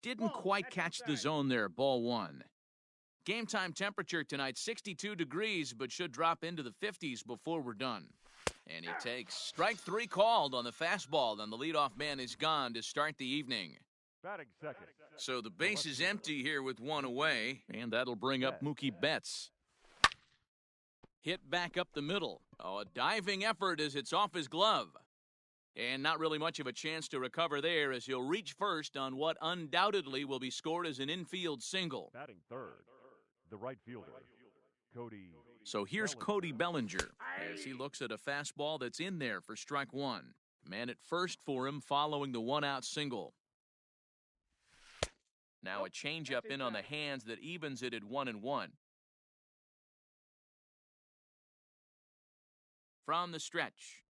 Didn't quite catch the zone there. Ball 1. Game time temperature tonight, 62 degrees, but should drop into the 50s before we're done. And he takes strike 3 called on the fastball. Then the leadoff man is gone to start the evening. Batting second. So the base is empty here with 1 away, and that'll bring up Mookie Betts. Hit back up the middle. Oh, a diving effort as it's off his glove. And not really much of a chance to recover there as he'll reach first on what undoubtedly will be scored as an infield single. Batting third, the right fielder, Cody. So here's Cody Bellinger as he looks at a fastball that's in there for strike 1. Man at first for him following the 1-out single. Now a changeup in on the hands that evens it at 1-1. From the stretch.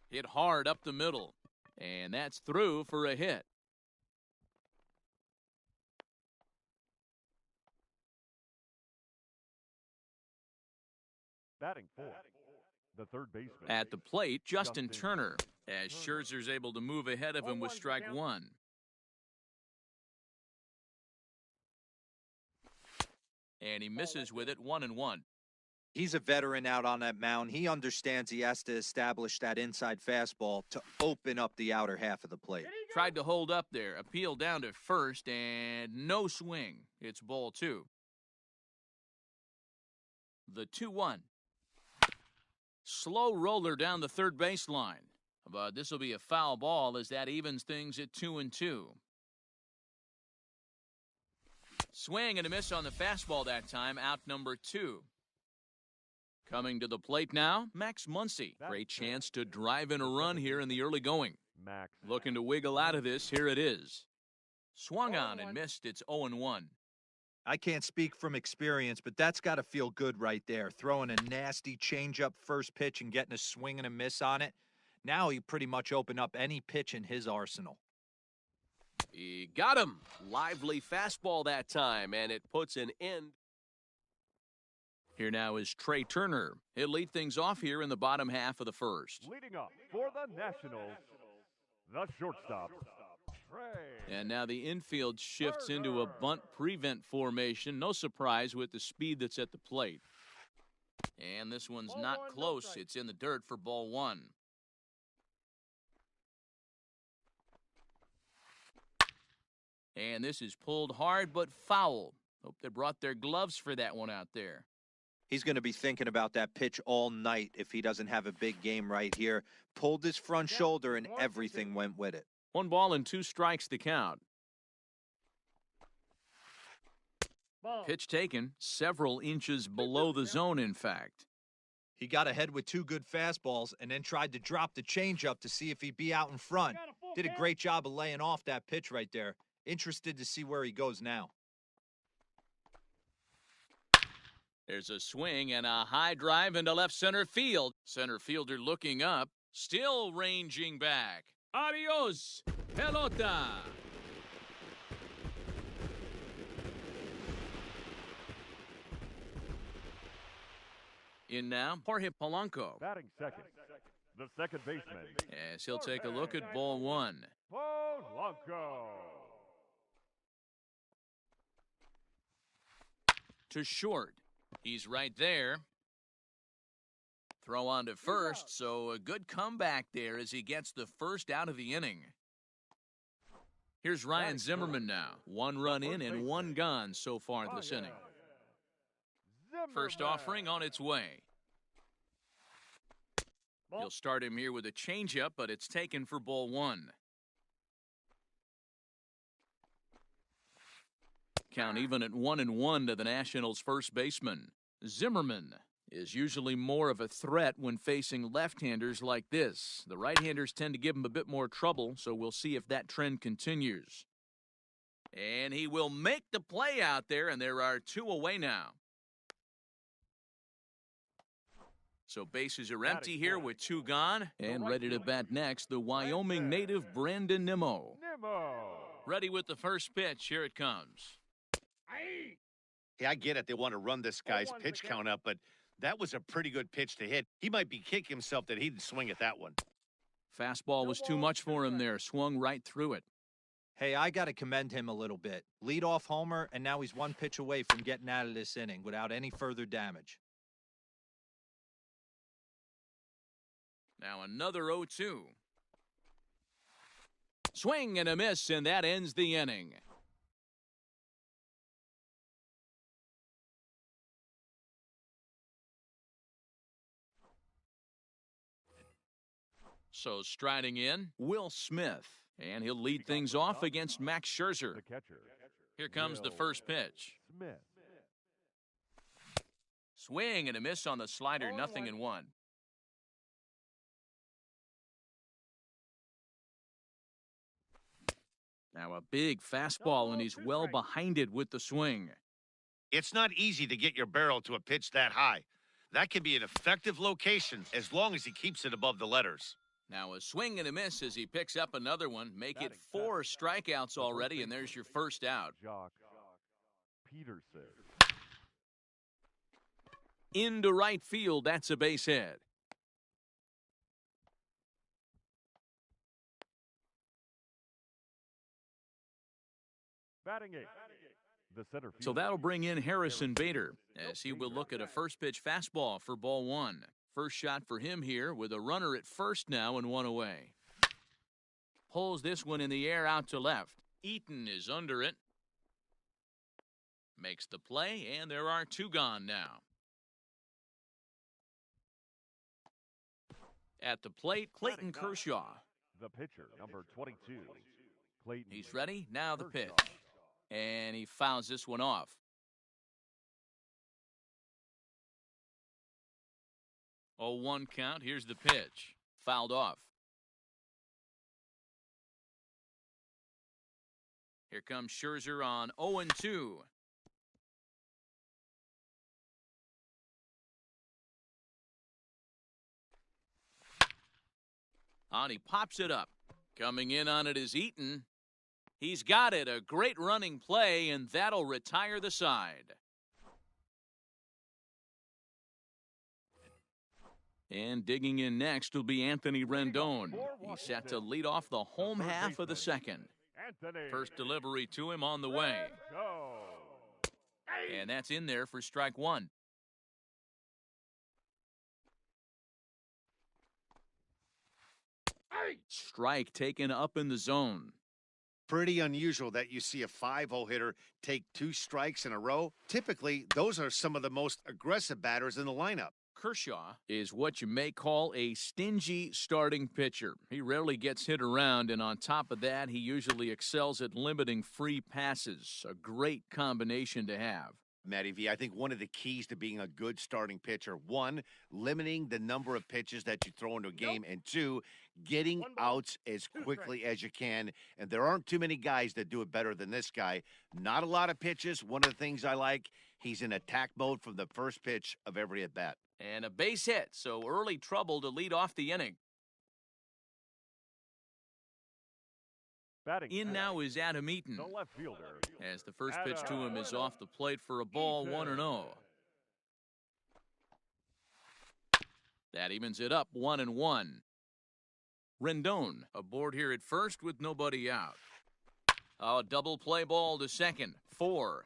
Hit hard up the middle. And that's through for a hit. Batting fourth, the third baseman. At the plate, Justin Turner, as Scherzer's able to move ahead of him with strike 1. And he misses with it 1-1. He's a veteran out on that mound. He understands he has to establish that inside fastball to open up the outer half of the plate. Tried to hold up there, appeal down to first, and no swing. It's ball 2. The 2-1. Slow roller down the third baseline. But this will be a foul ball as that evens things at 2-2. Swing and a miss on the fastball that time, out number 2. Coming to the plate now, Max Muncy. Great chance to drive in a run here in the early going. Max. Looking to wiggle out of this, here it is. Swung on and missed, it's 0-1. I can't speak from experience, but that's got to feel good right there. Throwing a nasty changeup first pitch and getting a swing and a miss on it. Now he pretty much opened up any pitch in his arsenal. He got him. Lively fastball that time, and it puts an end. Here now is Trey Turner. He'll lead things off here in the bottom half of the first. Leading up for the Nationals, the shortstop, Trey. And now the infield shifts into a bunt prevent formation. No surprise with the speed that's at the plate. And this one's not close. It's in the dirt for ball 1. And this is pulled hard but foul. Hope they brought their gloves for that one out there. He's going to be thinking about that pitch all night if he doesn't have a big game right here. Pulled his front shoulder and everything went with it. 1 ball and 2 strikes to count. Pitch taken several inches below the zone, in fact. He got ahead with 2 good fastballs and then tried to drop the changeup to see if he'd be out in front. Did a great job of laying off that pitch right there. Interested to see where he goes now. There's a swing and a high drive into left center field. Center fielder looking up, still ranging back. Adios, pelota. In now, Jorge Polanco. Batting second, the second baseman, As he'll take a look at ball 1. Polanco. To short. He's right there. Throw on to first, so a good comeback there as he gets the first out of the inning. Here's Ryan Zimmerman now. 1 run in and 1 gone so far this inning. First offering on its way. He'll start him here with a changeup, but it's taken for ball 1. Count even at 1-1 to the Nationals' first baseman. Zimmerman is usually more of a threat when facing left-handers like this. The right-handers tend to give him a bit more trouble, so we'll see if that trend continues. And he will make the play out there, and there are 2 away now. So bases are empty here with 2 gone. And ready to bat next, the Wyoming native Brandon Nimmo. Ready with the first pitch. Here it comes. Yeah, I get it. They want to run this guy's pitch count up, but that was a pretty good pitch to hit. He might be kicking himself that he didn't swing at that one. Fastball was too much for him there. Swung right through it. Hey, I got to commend him a little bit. Leadoff homer, and now he's 1 pitch away from getting out of this inning without any further damage. Now another 0-2. Swing and a miss, and that ends the inning. So striding in, Will Smith. And he'll lead things off against Max Scherzer. The catcher. Here comes the first pitch. Smith. Swing and a miss on the slider, 0-1. Now a big fastball, and he's well behind it with the swing. It's not easy to get your barrel to a pitch that high. That can be an effective location as long as he keeps it above the letters. Now a swing and a miss as he picks up another one. Make it 4 strikeouts already, and there's your first out. Jock Peterson. Into right field, that's a base hit. Batting 8. The center field. So that'll bring in Harrison Bader as he will look at a first pitch fastball for ball 1. First shot for him here with a runner at first now and 1 away. Pulls this one in the air out to left. Eaton is under it. Makes the play, and there are 2 gone now. At the plate, Clayton Kershaw. The pitcher, number 22. Clayton. He's ready. Now the pitch. Kershaw. And he fouls this one off. Oh, 1 count. Here's the pitch. Fouled off. Here comes Scherzer on 0-2. And he pops it up. Coming in on it is Eaton. He's got it. A great running play, and that'll retire the side. And digging in next will be Anthony Rendon. He's set to lead off the home half of the second. First delivery to him on the way. And that's in there for strike 1. Strike taken up in the zone. Pretty unusual that you see a 5-0 hitter take 2 strikes in a row. Typically, those are some of the most aggressive batters in the lineup. Kershaw is what you may call a stingy starting pitcher. He rarely gets hit around, and on top of that, he usually excels at limiting free passes. A great combination to have. Matty V, I think one of the keys to being a good starting pitcher, 1, limiting the number of pitches that you throw into a game, and 2, getting outs as quickly as you can. And there aren't too many guys that do it better than this guy. Not a lot of pitches. One of the things I like, he's in attack mode from the first pitch of every at-bat. And a base hit, so early trouble to lead off the inning. Batting In now is Adam Eaton, the left fielder. as the first pitch to him is off the plate for a ball, 1-0. That evens it up, 1-1. Rendon aboard here at first with nobody out. A double play ball to second, 4.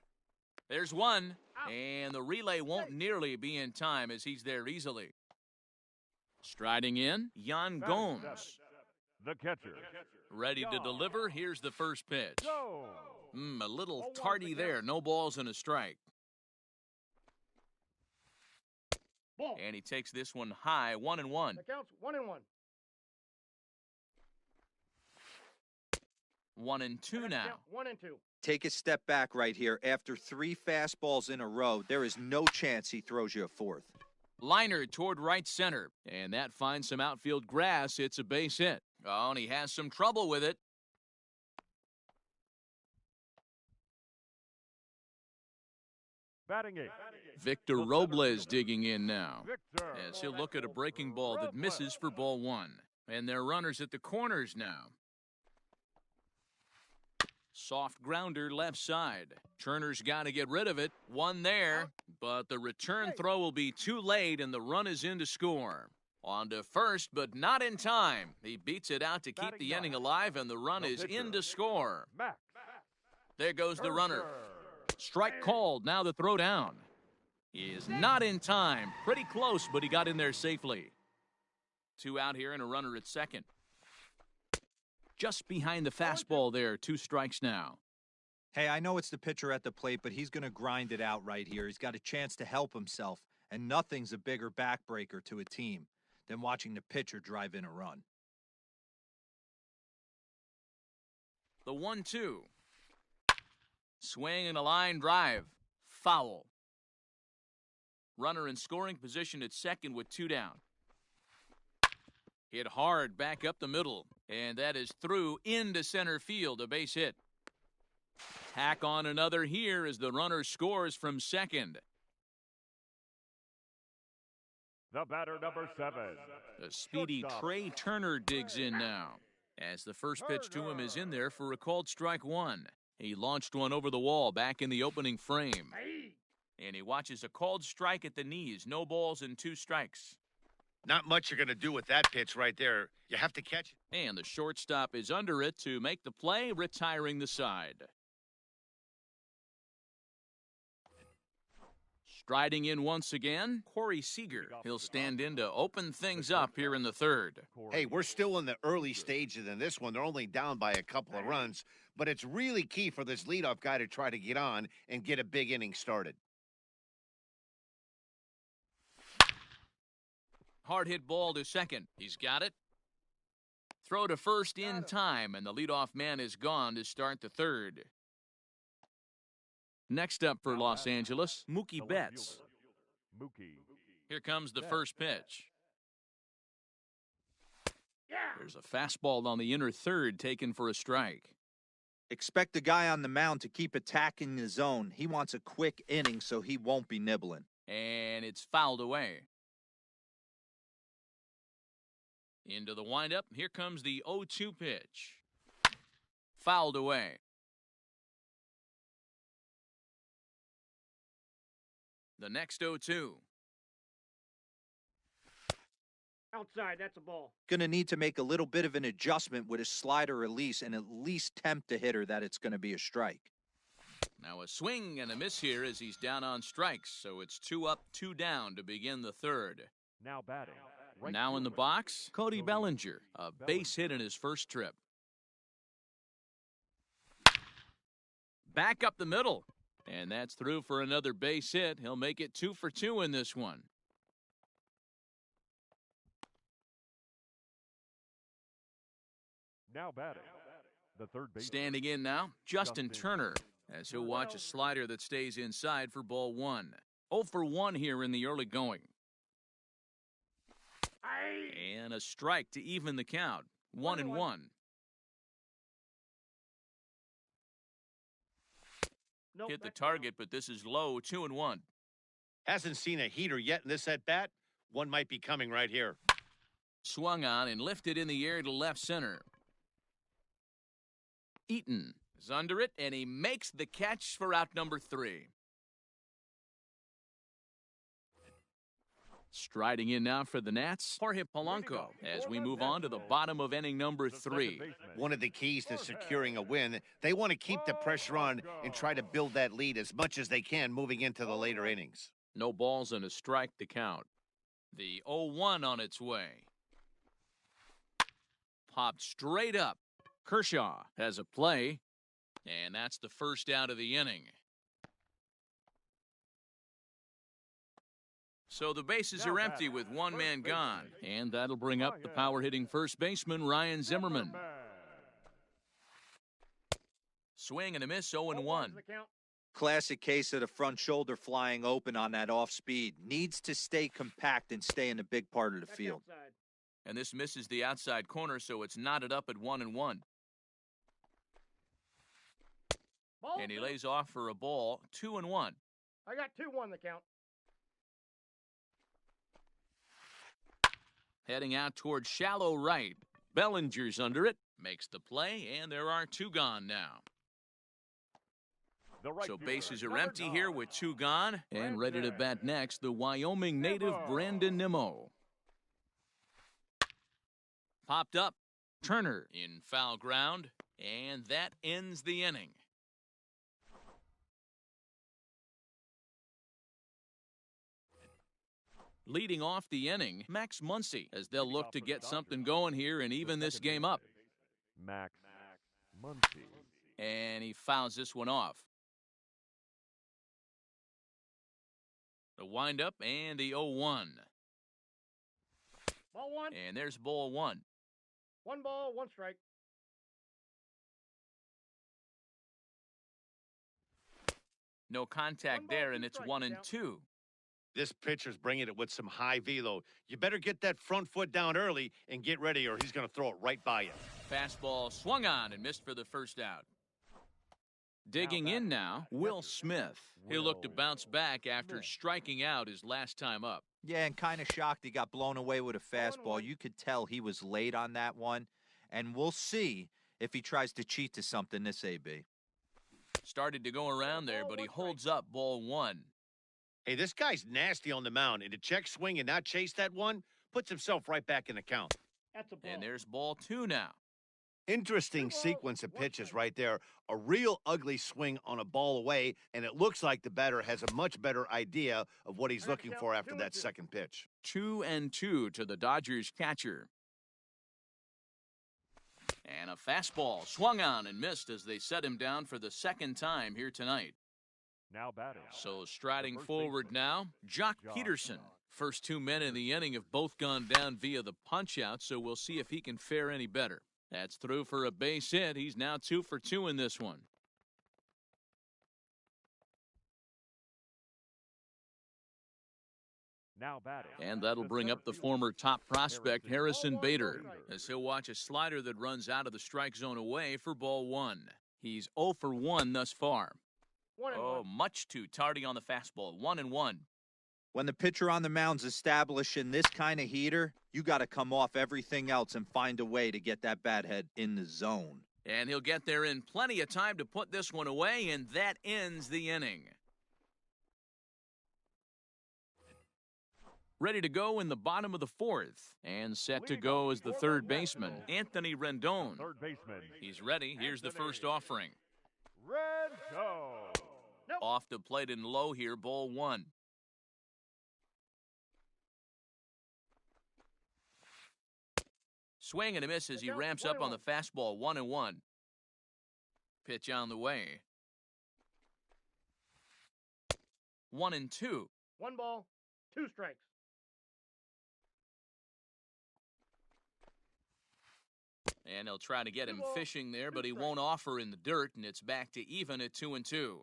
There's 1, and the relay won't nearly be in time as he's there easily. Striding in, Yan Gomes. The catcher. Ready to deliver, here's the first pitch. Go. A little tardy there, no balls and a strike. Ball. And he takes this one high, 1-1. The count's 1-1. 1-2 now. 1-2. take a step back right here. After 3 fastballs in a row, there is no chance he throws you a 4th. Liner toward right center, and that finds some outfield grass. It's a base hit. Oh, and he has some trouble with it. Batting 8. Victor Robles digging in now, as he'll look at a breaking ball that misses for ball 1. And they're runners at the corners now. Soft grounder left side. Turner's got to get rid of it. One there, but the return throw will be too late, and the run is in to score. On to first, but not in time. He beats it out to keep the inning alive, and the run is in to score. There goes the runner. Strike called. Now the throw down. He is not in time. Pretty close, but he got in there safely. 2 out here and a runner at second. Just behind the fastball there. 2 strikes now. Hey, I know it's the pitcher at the plate, but he's going to grind it out right here. He's got a chance to help himself, and nothing's a bigger backbreaker to a team than watching the pitcher drive in a run. The 1-2. Swing and a line drive. Foul. Runner in scoring position at second with 2 down. Hit hard back up the middle, and that is through into center field, a base hit. Tack on another here as the runner scores from second. The batter, number 7. The speedy Trey Turner digs in now, as the first pitch to him is in there for a called strike 1. He launched one over the wall back in the opening frame. And he watches a called strike at the knees. No balls and 2 strikes. Not much you're going to do with that pitch right there. You have to catch it. And the shortstop is under it to make the play, retiring the side. Striding in once again, Corey Seager. He'll stand in to open things up here in the third. Hey, we're still in the early stages in this one. They're only down by a couple of runs, but it's really key for this leadoff guy to try to get on and get a big inning started. Hard hit ball to second. He's got it. Throw to first in time, and the leadoff man is gone to start the third. Next up for Los Angeles, Mookie Betts. Here comes the first pitch. There's a fastball on the inner third taken for a strike. Expect the guy on the mound to keep attacking the zone. He wants a quick inning, so he won't be nibbling. And it's fouled away. Into the windup. Here comes the 0-2 pitch. Fouled away. The next 0-2. Outside, that's a ball. Going to need to make a little bit of an adjustment with his slider release and at least tempt the hitter that it's going to be a strike. Now a swing and a miss here as he's down on strikes, so it's 2 up, 2 down to begin the third. Now batting. Now in the box, Cody Bellinger, a base hit in his first trip. Back up the middle, and that's through for another base hit. He'll make it 2 for 2 in this one. Now batting. The third base. Standing in now, Justin Turner, as he'll watch a slider that stays inside for ball 1. 0 for 1 here in the early going. And a strike to even the count. 1-1. Nope, Hit the target, but this is low. 2-1. Hasn't seen a heater yet in this at-bat. One might be coming right here. Swung on and lifted in the air to left center. Eaton is under it, and he makes the catch for out number 3. Striding in now for the Nats, Jorge Polanco, as we move on to the bottom of inning number 3. One of the keys to securing a win, they want to keep the pressure on and try to build that lead as much as they can moving into the later innings. No balls and a strike to count. The 0-1 on its way. Popped straight up. Kershaw has a play, and that's the first out of the inning. So the bases are empty with one man gone, and that'll bring up the power-hitting first baseman, Ryan Zimmerman. Swing and a miss, 0-1. The count. Classic case of the front shoulder flying open on that off speed. Needs to stay compact and stay in the big part of the That's field. outside. And this misses the outside corner, so it's knotted up at 1-1. Ball And he two. lays off for a ball, 2-1. I got 2-1 the count. Heading out towards shallow right. Bellinger's under it, makes the play, and there are 2 gone now. The right So fielder, bases are number empty 9. here with 2 gone. And ready to bat next, the Wyoming native Brandon Nimmo. Popped up. Turner in foul ground. And that ends the inning. Leading off the inning, Max Muncy, as they'll look to get something going here and even this game up. Max Muncy. And he fouls this one off. The windup and the 0-1. Ball 1. And there's ball 1. 1 ball, 1 strike. No contact 1 ball, there, 2 and it's strikes, 1-2. count. This pitcher's bringing it with some high velo. You better get that front foot down early and get ready, or he's going to throw it right by you. Fastball swung on and missed for the first out. Digging in now, Will Smith. He'll look to bounce back after striking out his last time up. Yeah, and kind of shocked he got blown away with a fastball. You could tell he was late on that one. And we'll see if he tries to cheat to something this AB. Started to go around there, but he holds up ball 1. Hey, this guy's nasty on the mound, and to check swing and not chase that one puts himself right back in the count. That's a ball. And there's ball 2 now. Interesting sequence of pitches right there. A real ugly swing on a ball away, and it looks like the batter has a much better idea of what he's looking for after that second pitch. 2-2 to the Dodgers catcher. And a fastball swung on and missed as they set him down for the second time here tonight. Now batting. So striding First forward baseman, now, Jock Jock Peterson. First 2 men in the inning have both gone down via the punch-out, so we'll see if he can fare any better. That's through for a base hit. He's now 2 for 2 in this one. Now batting. And that'll The bring center up the fielder, former top prospect Harrison Bader, Bader. as he'll watch a slider that runs out of the strike zone away for ball 1. He's 0 for 1 thus far. 1 and Oh, 1. much too tardy on the fastball. 1-1. When the pitcher on the mound's establishing this kind of heater, you got to come off everything else and find a way to get that bat head in the zone. And he'll get there in plenty of time to put this one away, and that ends the inning. Ready to go in the bottom of the 4th, and set to go is the third baseman, Anthony Rendon. Third baseman. He's ready. Here's the first offering. Rendon. Nope. Off the plate and low here, ball 1. Swing and a miss as he ramps up on the fastball, 1-1. Pitch on the way. 1-2. 1 ball, 2 strikes. And he'll try to get him 2 balls, fishing there, 2 but he strikes. won't offer in the dirt, and it's back to even at 2-2.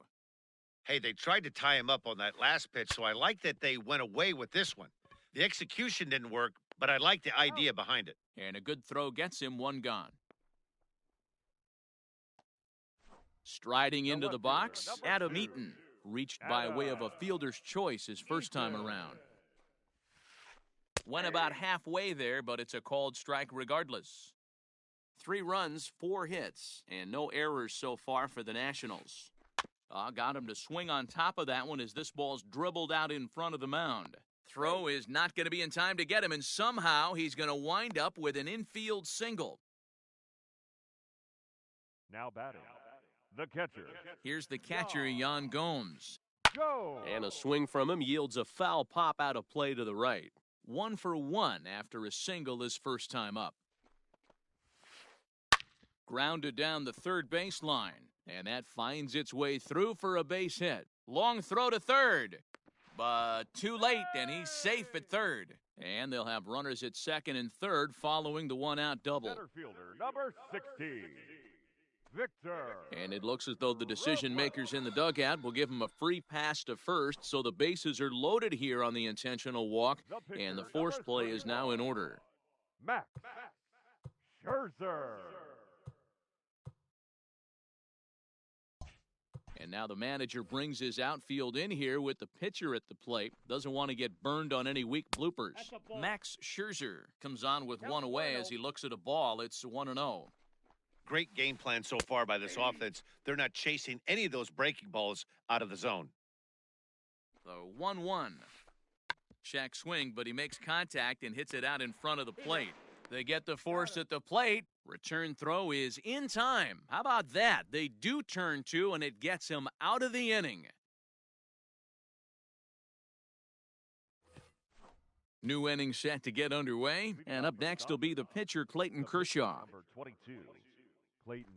Hey, they tried to tie him up on that last pitch, so I like that they went away with this one. The execution didn't work, but I like the idea behind it. And a good throw gets him 1 gone. Striding into the box, Adam Eaton. Reached by way of a fielder's choice his first time around. Went about halfway there, but it's a called strike regardless. 3 runs, 4 hits, and no errors so far for the Nationals. Got him to swing on top of that one as this ball's dribbled out in front of the mound. Throw is not going to be in time to get him, and somehow he's going to wind up with an infield single. Now batting. The catcher. Here's the catcher, Jan Gomes. Go. And a swing from him yields a foul pop out of play to the right. 1 for 1 after a single his first time up. Grounded down the third baseline, and that finds its way through for a base hit. Long throw to third, but too late, and he's safe at third. And they'll have runners at second and third following the 1-out double. Center fielder, number 16. Victor. And it looks as though the decision makers in the dugout will give him a free pass to first, so the bases are loaded here on the intentional walk, and the force play is now in order. Max Scherzer. And now the manager brings his outfield in here with the pitcher at the plate. Doesn't want to get burned on any weak bloopers. Max Scherzer comes on with one away as he looks at a ball. It's 1-0. Great game plan so far by this offense. They're not chasing any of those breaking balls out of the zone. The 1-1. Check swing, but he makes contact and hits it out in front of the plate. They get the force at the plate. Return throw is in time. How about that? They do turn two, and it gets him out of the inning. New inning set to get underway, and up next will be the pitcher Clayton Kershaw. Number 22, Clayton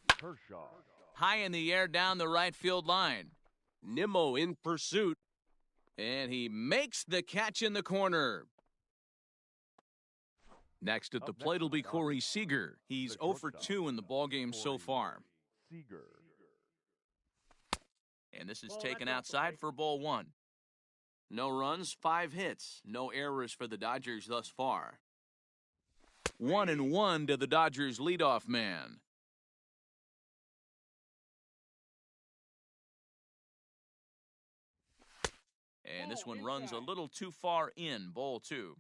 Kershaw. High in the air down the right field line. Nimmo in pursuit. And he makes the catch in the corner. Next at the plate will be Corey Seager. He's 0 for 2 in the ballgame so far. Seager. And this is taken outside for ball 1. No runs, 5 hits. No errors for the Dodgers thus far. 1-1 to the Dodgers leadoff man. And this one runs a little too far in, ball 2.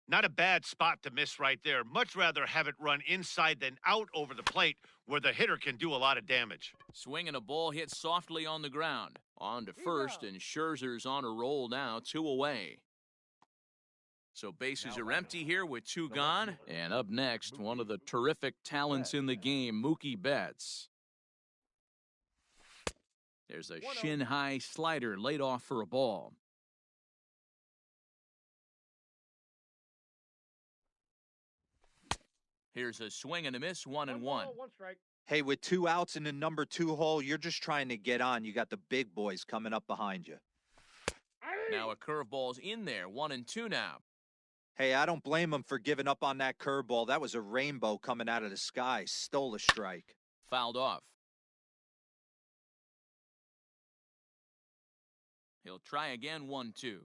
Not a bad spot to miss right there. Much rather have it run inside than out over the plate where the hitter can do a lot of damage. Swinging a ball hit softly on the ground. On to first, and Scherzer's on a roll now, 2 away. So bases are empty here with 2 gone. And up next, one of the terrific talents in the game, Mookie Betts. There's a shin-high slider laid off for a ball. Here's a swing and a miss, 1-1. 1 strike. Hey, with 2 outs in the number 2 hole, you're just trying to get on. You got the big boys coming up behind you. Now a curveball's in there, 1-2 now. Hey, I don't blame him for giving up on that curveball. That was a rainbow coming out of the sky. Stole a strike. Fouled off. He'll try again, 1-2.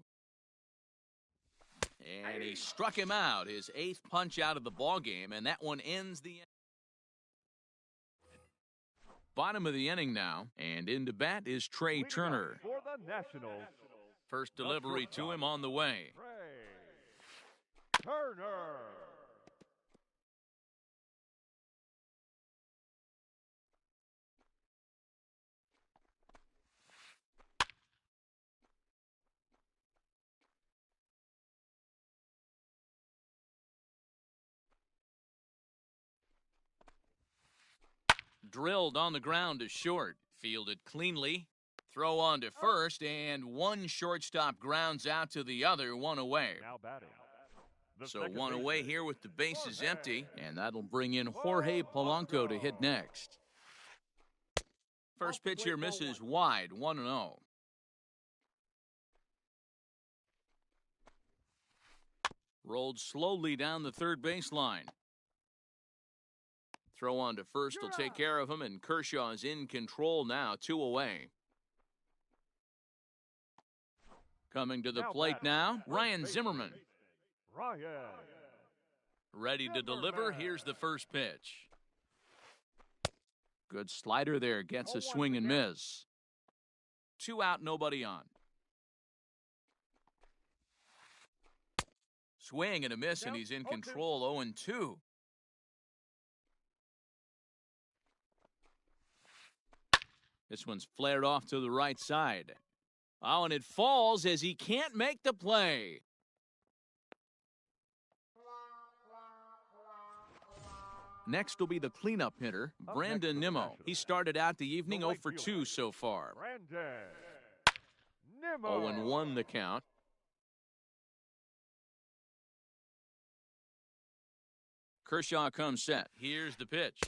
And he struck him out, his 8th punch out of the ballgame, and that one ends the bottom of the inning now. And into bat is Trey Turner. For the Nationals, First delivery to him on the way. Trey Turner. Drilled on the ground to short. Fielded cleanly. Throw on to first, and one shortstop grounds out to the other, 1 away. Now batting. So 1 away here with the bases empty, and that'll bring in Jorge Polanco to hit next. First pitch here misses wide, 1-0. Rolled slowly down the third baseline. Throw on to first will take care of him, and Kershaw is in control now, 2 away. Coming to the plate now, Ryan Zimmerman. Ryan. Ready to deliver. Here's the first pitch. Good slider there. Gets a swing and miss. 2 out, nobody on. Swing and a miss, and he's in control, 0-2. This one's flared off to the right side. Oh, and it falls as he can't make the play. Next will be the cleanup hitter, Brandon Nimmo. He started out the evening 0 for 2 so far. Brandon Nimmo. 0-1 the count. Kershaw comes set. Here's the pitch.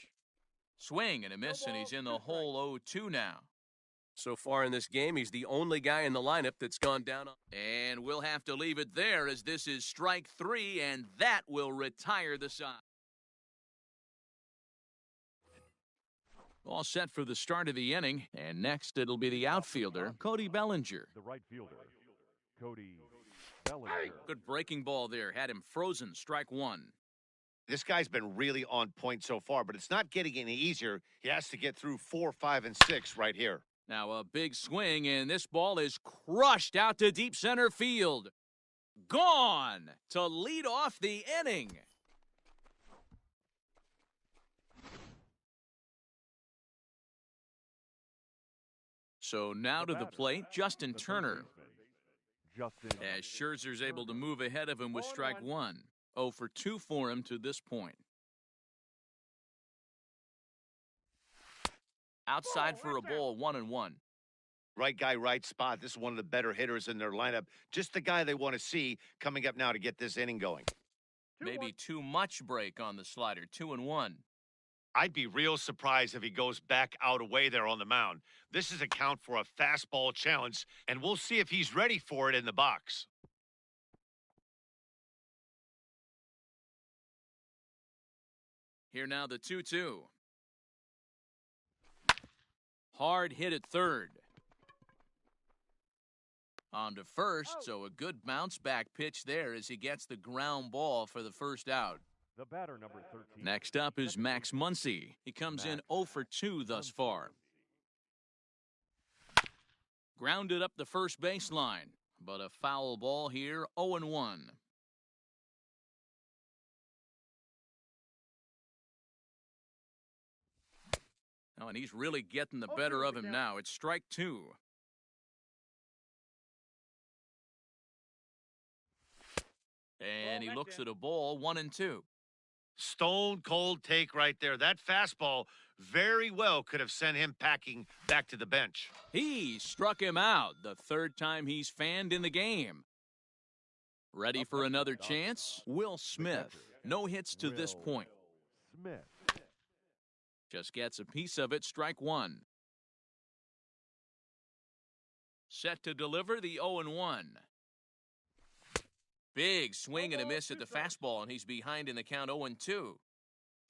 Swing and a miss, and he's in the hole 0-2 now. So far in this game, he's the only guy in the lineup that's gone down. And we'll have to leave it there as this is strike 3, and that will retire the side. All set for the start of the inning, and next it'll be the outfielder, Cody Bellinger. The right fielder, Cody Bellinger. Good breaking ball there, had him frozen, strike one. This guy's been really on point so far, but it's not getting any easier. He has to get through 4, 5, and 6 right here. Now a big swing, and this ball is crushed out to deep center field. Gone to lead off the inning. So now to the plate, Justin Turner. As Scherzer's able to move ahead of him with strike one. 0 for 2 for him to this point. Outside for a ball, 1-1. Right guy, right spot. This is one of the better hitters in their lineup. Just the guy they want to see coming up now to get this inning going. Maybe too much break on the slider, 2-1. I'd be real surprised if he goes back out away there on the mound. This is a count for a fastball challenge, and we'll see if he's ready for it in the box. Here now the 2-2. Hard hit at third. On to first, so a good bounce back pitch there as he gets the ground ball for the first out. The batter, number 13. Next up is Max Muncy. He comes in 0 for 2 thus far. Grounded up the first baseline, but a foul ball here, 0-1. Oh, and he's really getting the better of him now. It's strike two. And he looks at a ball, 1-2. Stone cold take right there. That fastball very well could have sent him packing back to the bench. He struck him out the third time he's fanned in the game. Ready for another chance? Will Smith. No hits to this point. Smith. Just gets a piece of it, strike one. Set to deliver the 0-1. Big swing and a miss at the fastball, and he's behind in the count 0-2.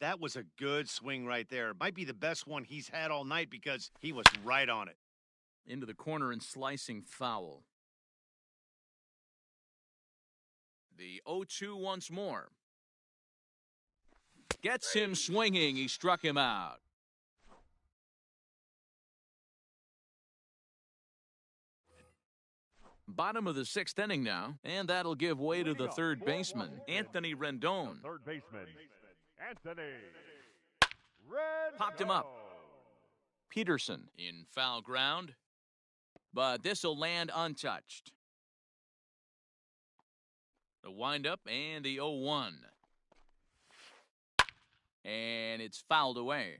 That was a good swing right there. Might be the best one he's had all night because he was right on it. Into the corner and slicing foul. The 0-2 once more. Gets him swinging. He struck him out. Bottom of the sixth inning now, and that'll give way to the third baseman, Anthony Rendon. Third baseman, Anthony Rendon. Popped him up. Peterson in foul ground, but this'll land untouched. The windup and the 0-1. And it's fouled away.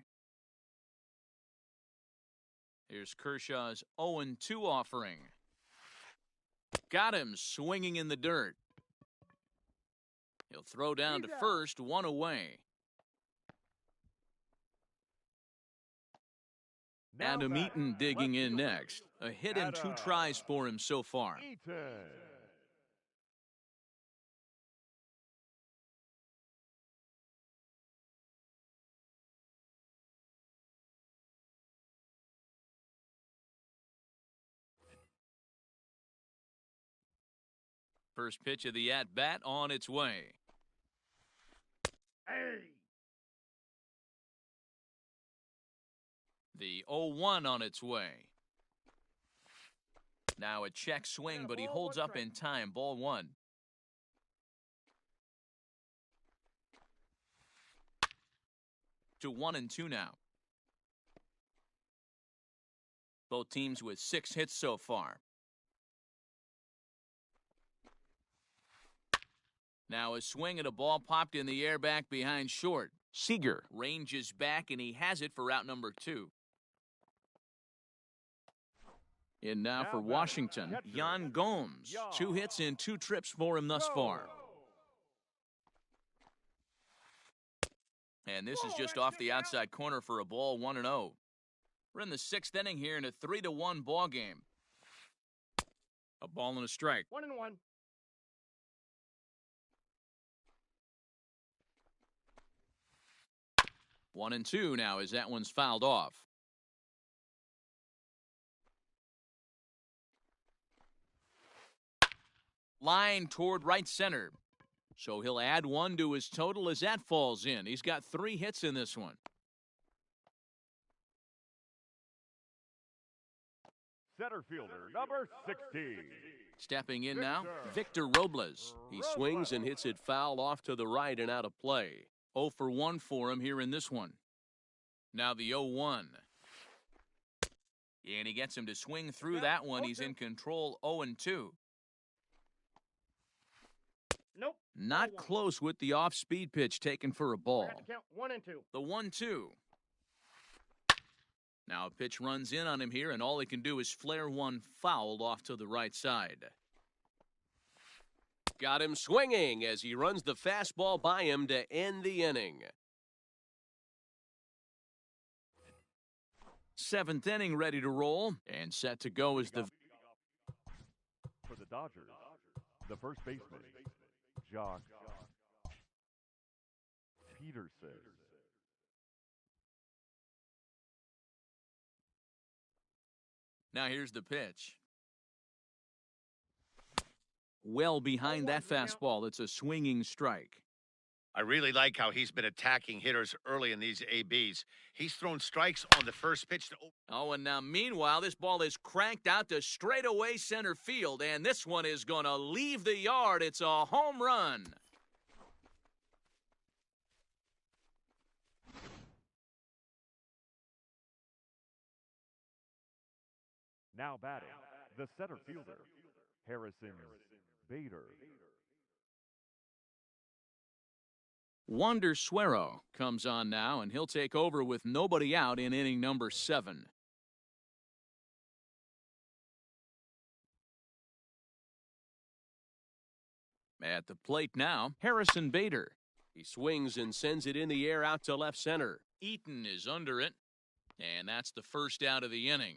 Here's Kershaw's 0-2 offering. Got him swinging in the dirt. He'll throw down to first, one away. Adam Eaton digging in next. A hit and 2 tries for him so far. Eaton. First pitch of the at-bat on its way. Hey! The 0-1 on its way. Now a check swing, but he holds up in time. Ball one. To 1-2 now. Both teams with 6 hits so far. Now a swing at a ball popped in the air back behind short. Seager ranges back, and he has it for out number 2. In now for Washington, Yan Gomes. 2 hits and 2 trips for him thus far. And this is just off the outside corner for a ball, 1-0. We're in the 6th inning here in a 3-1 ball game. A ball and a strike. 1-1. 1-2 now as that one's fouled off. Line toward right center. So he'll add one to his total as that falls in. He's got 3 hits in this one. Center fielder, number 16. Stepping in now, Victor Robles. He swings and hits it foul off to the right and out of play. 0 for 1 for him here in this one. Now the 0-1. And he gets him to swing through that one. He's in control 0-2. Nope. Not close with the off-speed pitch taken for a ball. Got to count 1 and 2. The 1-2. Now a pitch runs in on him here, and all he can do is flare one foul off to the right side. Got him swinging as he runs the fastball by him to end the inning. 7th inning ready to roll, and set to go is the... For the Dodgers, the first baseman, Josh Peterson. Now here's the pitch. Well behind that fastball. It's a swinging strike. I really like how he's been attacking hitters early in these ABs. He's thrown strikes on the first pitch. Oh, and now meanwhile, this ball is cranked out to straightaway center field, and this one is going to leave the yard. It's a home run. Now batting, the center fielder, Harrison Bader. Wander Suero comes on now, and he'll take over with nobody out in inning number 7. At the plate now, Harrison Bader. He swings and sends it in the air out to left center. Eaton is under it, and that's the first out of the inning.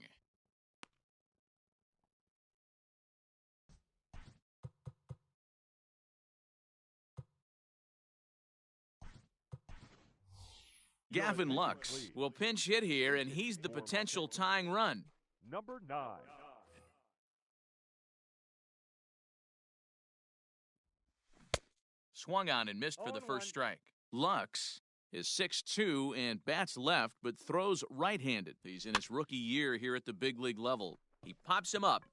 Gavin Lux will pinch hit here, and he's the potential tying run. Number 9. Swung on and missed for the first strike. Lux is 6'2" and bats left, but throws right-handed. He's in his rookie year here at the big league level. He pops him up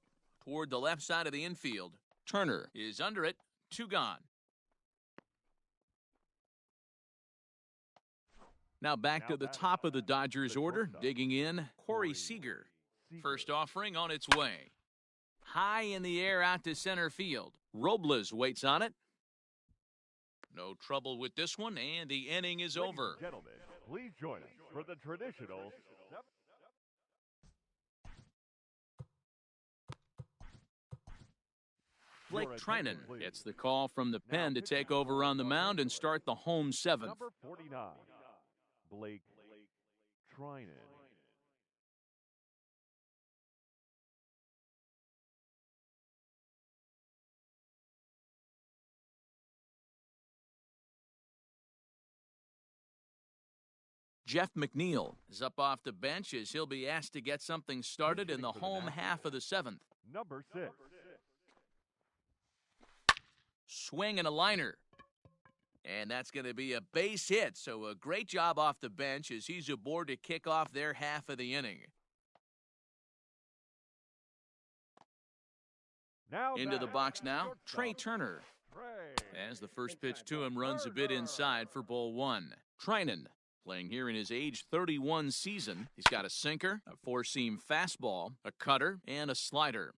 toward the left side of the infield. Turner is under it. 2 gone. Now back to the top of the Dodgers order, digging in, Corey Seager. First offering on its way. High in the air out to center field. Robles waits on it. No trouble with this one, and the inning is over. Gentlemen, please join us for the traditional... Blake Trinan gets the call from the pen to take over on the mound and start the home 7th. Number 49. Blake Trinan. Jeff McNeil is up off the bench as he'll be asked to get something started in the home half of the 7th. Number 6. Swing and a liner. And that's going to be a base hit, so a great job off the bench as he's aboard to kick off their half of the inning. Now into the box now, Trey Turner. As the first pitch to him runs a bit inside for ball 1. Trinan playing here in his age 31 season. He's got a sinker, a 4-seam fastball, a cutter, and a slider.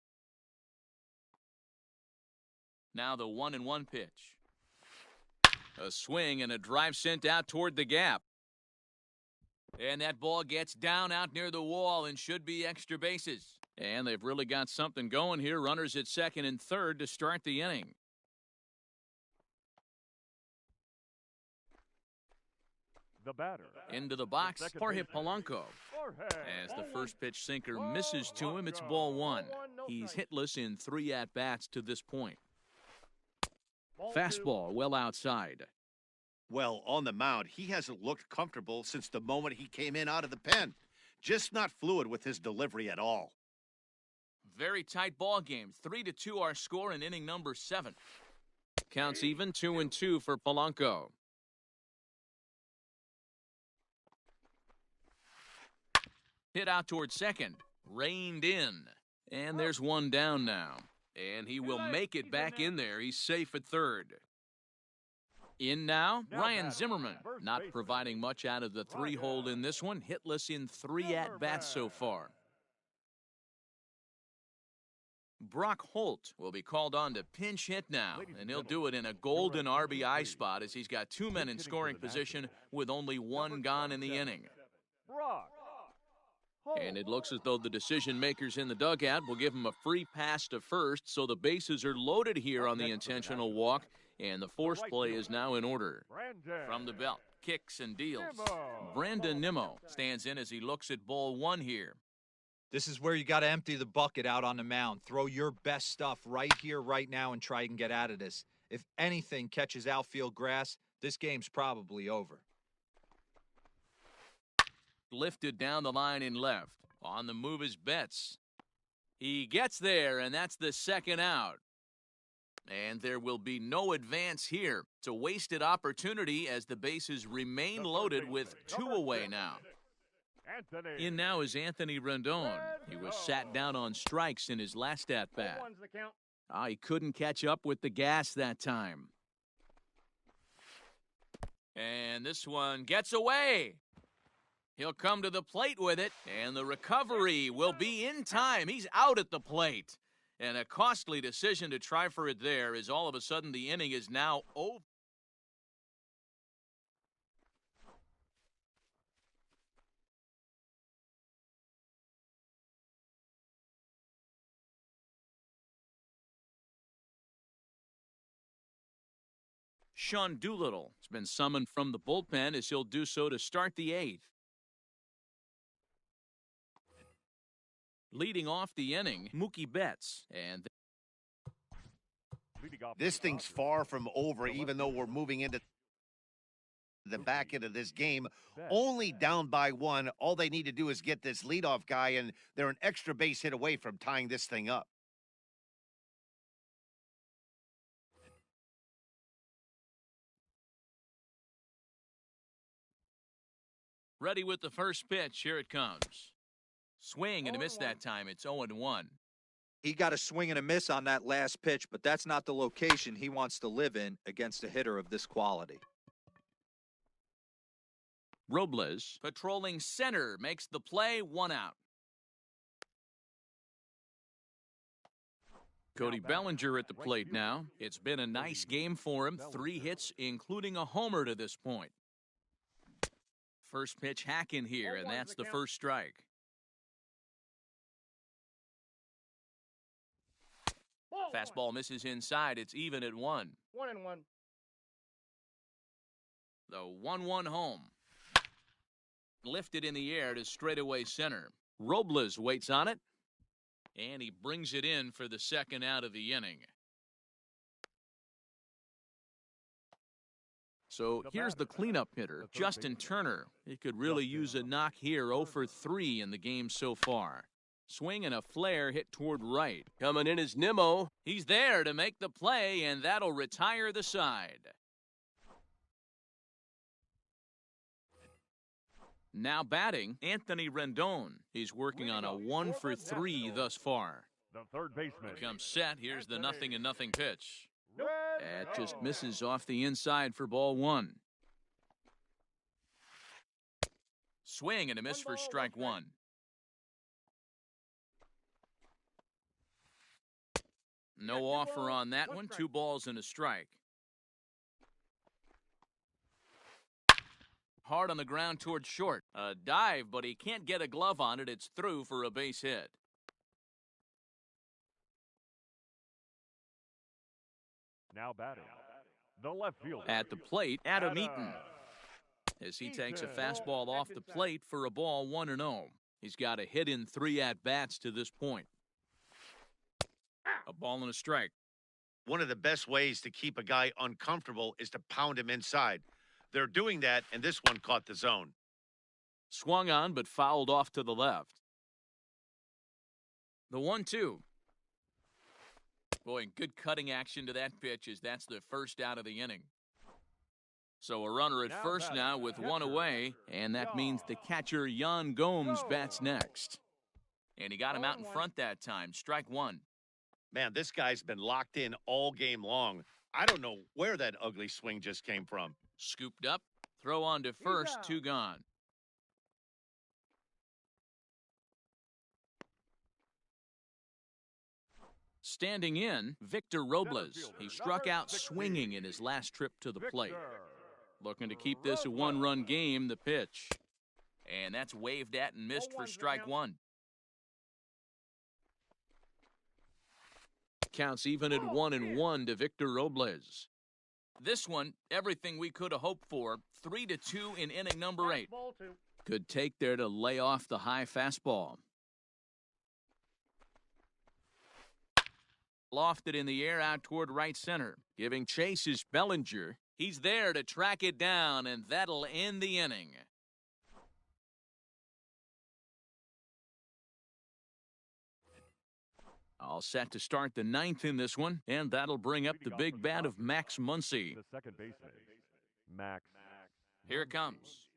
Now the 1-1 pitch. A swing and a drive sent out toward the gap. And that ball gets down out near the wall and should be extra bases. And they've really got something going here. Runners at second and third to start the inning. The batter. Into the box, Jorge Polanco. As the first pitch sinker misses to him, it's ball 1. He's hitless in 3 at-bats to this point. Fastball well outside. Well, on the mound, he hasn't looked comfortable since the moment he came in out of the pen. Just not fluid with his delivery at all. Very tight ball game. 3-2 our score in inning number 7. Counts even, 2-2 for Polanco. Hit out towards second. Reined in. And there's one down now. And he will make it back in there. He's safe at third. In now, Ryan Zimmerman. Not providing much out of the 3-hole in this one. Hitless in 3 at-bats so far. Brock Holt will be called on to pinch hit now, and he'll do it in a golden RBI spot as he's got 2 men in scoring position with only 1 gone in the inning. And it looks as though the decision makers in the dugout will give him a free pass to first, so the bases are loaded here on the intentional walk, and the force play is now in order. From the belt, kicks and deals. Brandon Nimmo stands in as he looks at ball 1 here. This is where you got to empty the bucket out on the mound. Throw your best stuff right here, right now, and try and get out of this. If anything catches outfield grass, this game's probably over. Lifted down the line in left. On the move is Betts. He gets there, and that's the second out. And there will be no advance here. It's a wasted opportunity as the bases remain loaded with 2 away now. In now is Anthony Rendon. He was sat down on strikes in his last at-bat. He couldn't catch up with the gas that time. And this one gets away. He'll come to the plate with it, and the recovery will be in time. He's out at the plate. And a costly decision to try for it there as all of a sudden the inning is now over. Sean Doolittle has been summoned from the bullpen as he'll do so to start the 8th. Leading off the inning, Mookie Betts. And this thing's far from over, even though we're moving into the back end of this game. Only down by 1. All they need to do is get this leadoff guy, and they're an extra base hit away from tying this thing up. ready with the first pitch. Here it comes. Swing and a miss that time. It's 0-1. He got a swing and a miss on that last pitch, but that's not the location he wants to live in against a hitter of this quality. Robles, patrolling center, makes the play, 1 out. Cody Bellinger at the plate now. It's been a nice game for him. 3 hits, including a homer to this point. First pitch hack in here, and that's the first strike. Fastball misses inside. It's even at 1. 1-1. The 1-1 home. Lifted in the air to straightaway center. Robles waits on it. And he brings it in for the second out of the inning. So here's the cleanup hitter, Justin Turner. He could really use a knock here, 0 for 3 in the game so far. Swing and a flare hit toward right. Coming in is Nimmo. He's there to make the play, and that'll retire the side. Now batting, Anthony Rendon. He's working on a 1 for 3 thus far. The third baseman Becomes set. Here's the 0-0 pitch. That just misses off the inside for ball 1. Swing and a miss for strike 1. No offer on that one. 2 balls and a strike. Hard on the ground towards short. A dive, but he can't get a glove on it. It's through for a base hit. now batting. The left fielder. At the plate, Adam Eaton. As he takes a fastball off the plate for a ball, 1-0. He's got a hit in 3 at-bats to this point. A ball and a strike. One of the best ways to keep a guy uncomfortable is to pound him inside. They're doing that, and this one caught the zone. Swung on, but fouled off to the left. The 1-2. Boy, good cutting action to that pitch as that's the first out of the inning. So a runner at first now with one away, and that means the catcher, Jan Gomes, bats next. And he got him out in front that time. Strike one. Man, this guy's been locked in all game long. I don't know where that ugly swing just came from. Scooped up, throw on to first, two gone. Standing in, Victor Robles. He struck out swinging in his last trip to the plate. Looking to keep this a one-run game, the pitch. And that's waved at and missed for strike one. Counts even at 1-1 to Victor Robles. This one, everything we could have hoped for. 3-2 in inning number 8. Could take there to lay off the high fastball. Lofted in the air out toward right center. Giving chase is Bellinger. He's there to track it down, and that'll end the inning. All set to start the 9th in this one, and that'll bring up the big bat of Max Muncy. The second baseman, Max. Here it comes.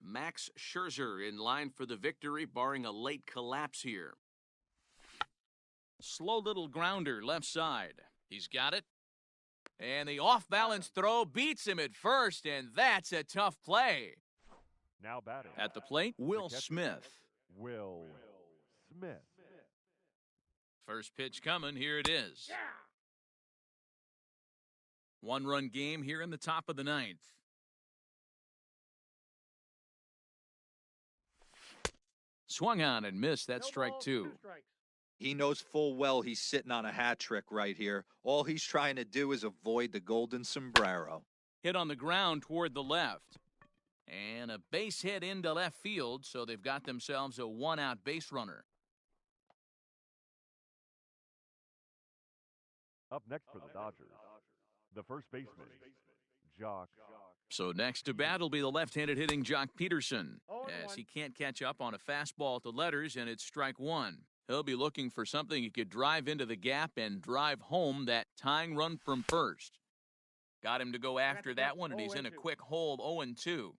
Max Scherzer in line for the victory, barring a late collapse here. Slow little grounder left side. He's got it. And the off-balance throw beats him at first, and that's a tough play. Now batting. At the plate, Will Smith. Will Smith. First pitch coming. Here it is. One-run game here in the top of the 9th. Swung on and missed. That's strike two. He knows full well he's sitting on a hat trick right here. All he's trying to do is avoid the golden sombrero. Hit on the ground toward the left. And a base hit into left field, so they've got themselves a one-out base runner. Up next for the Dodgers, the first baseman, Jock. So next to bat will be the left-handed hitting Jock Peterson, as he can't catch up on a fastball at the letters, and it's strike one. He'll be looking for something he could drive into the gap and drive home that tying run from first. Got him to go after that one, and he's in a quick hold, 0-2.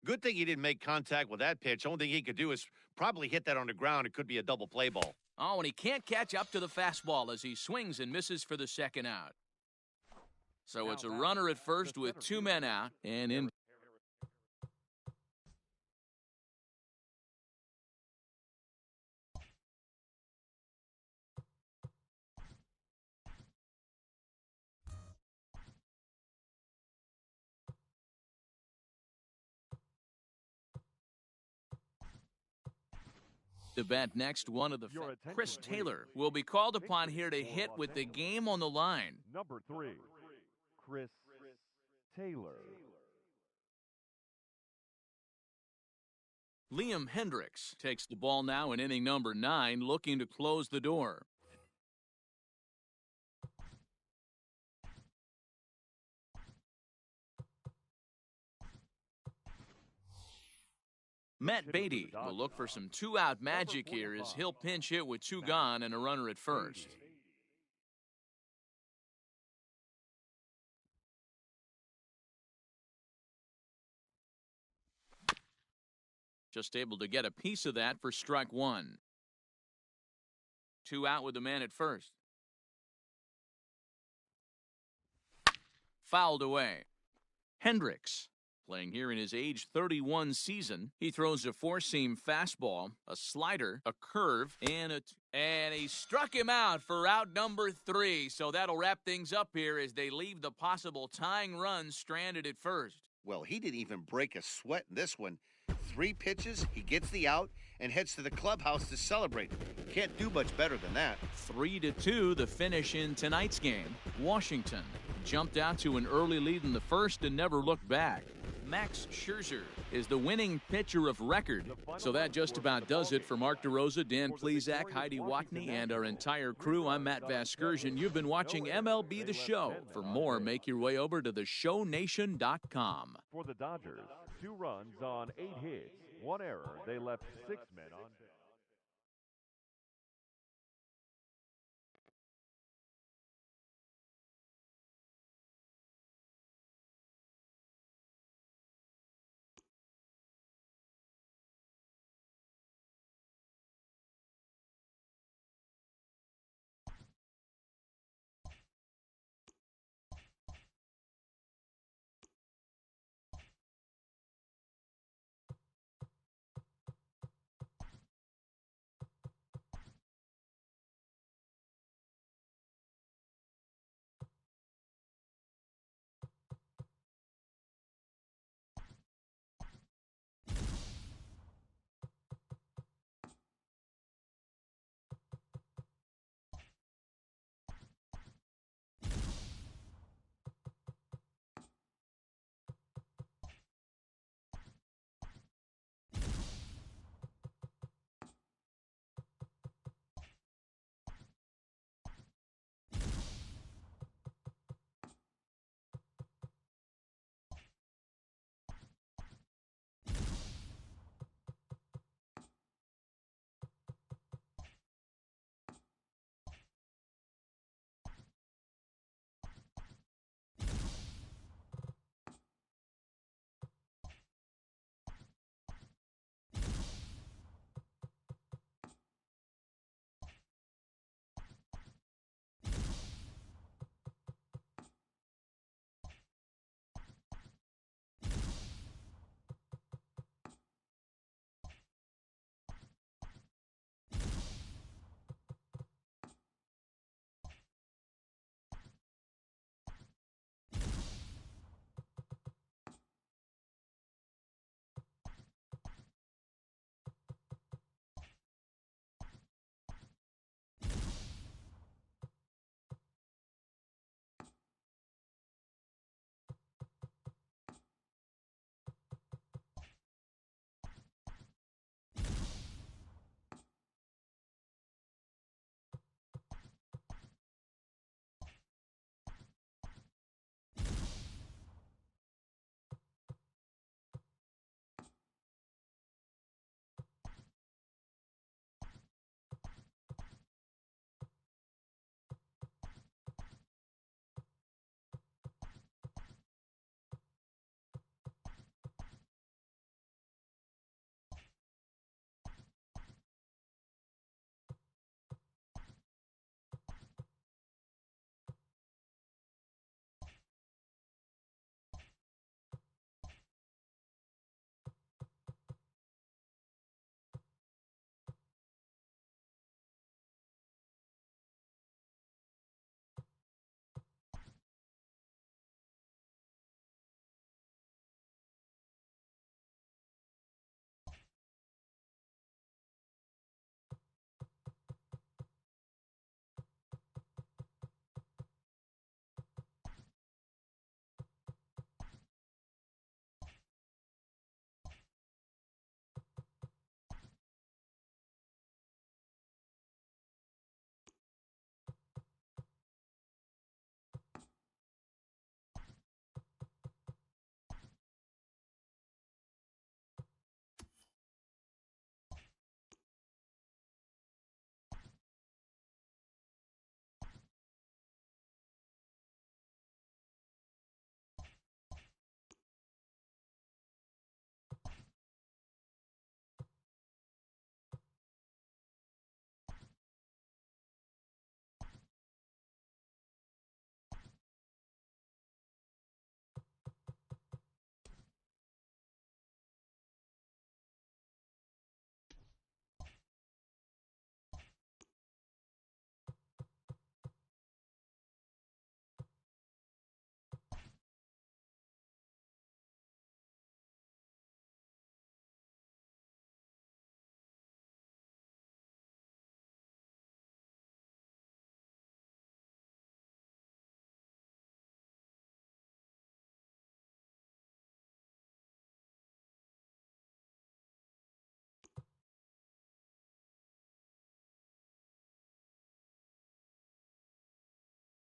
Good thing he didn't make contact with that pitch. Only thing he could do is probably hit that on the ground. It could be a double play ball. Oh, and he can't catch up to the fastball as he swings and misses for the second out. So it's a runner at first with two men out, and in. To bat next, one of the Chris Taylor will be called upon here to hit with the game on the line. Number 3, Chris Taylor. Liam Hendricks takes the ball now in inning number 9, looking to close the door. Matt Beatty will look for some two-out magic here as he'll pinch hit with two gone and a runner at first. Just able to get a piece of that for strike one. Two out with the man at first. Fouled away. Hendricks, playing here in his age 31 season, he throws a four-seam fastball, a slider, a curve, and he struck him out for out number 3. So that'll wrap things up here as they leave the possible tying run stranded at first. Well, he didn't even break a sweat in this one. 3 pitches, he gets the out and heads to the clubhouse to celebrate. Can't do much better than that. 3-2 the finish in tonight's game. Washington jumped out to an early lead in the first and never looked back. Max Scherzer is the winning pitcher of record. So that just about does it for Mark DeRosa, Dan Plesac, Heidi Watney, and our entire crew. I'm Matt Vasgersian. You've been watching MLB The Show. For more, make your way over to theshownation.com. For the Dodgers, 2 runs on 8 hits, 1 error. They left 6 men on base.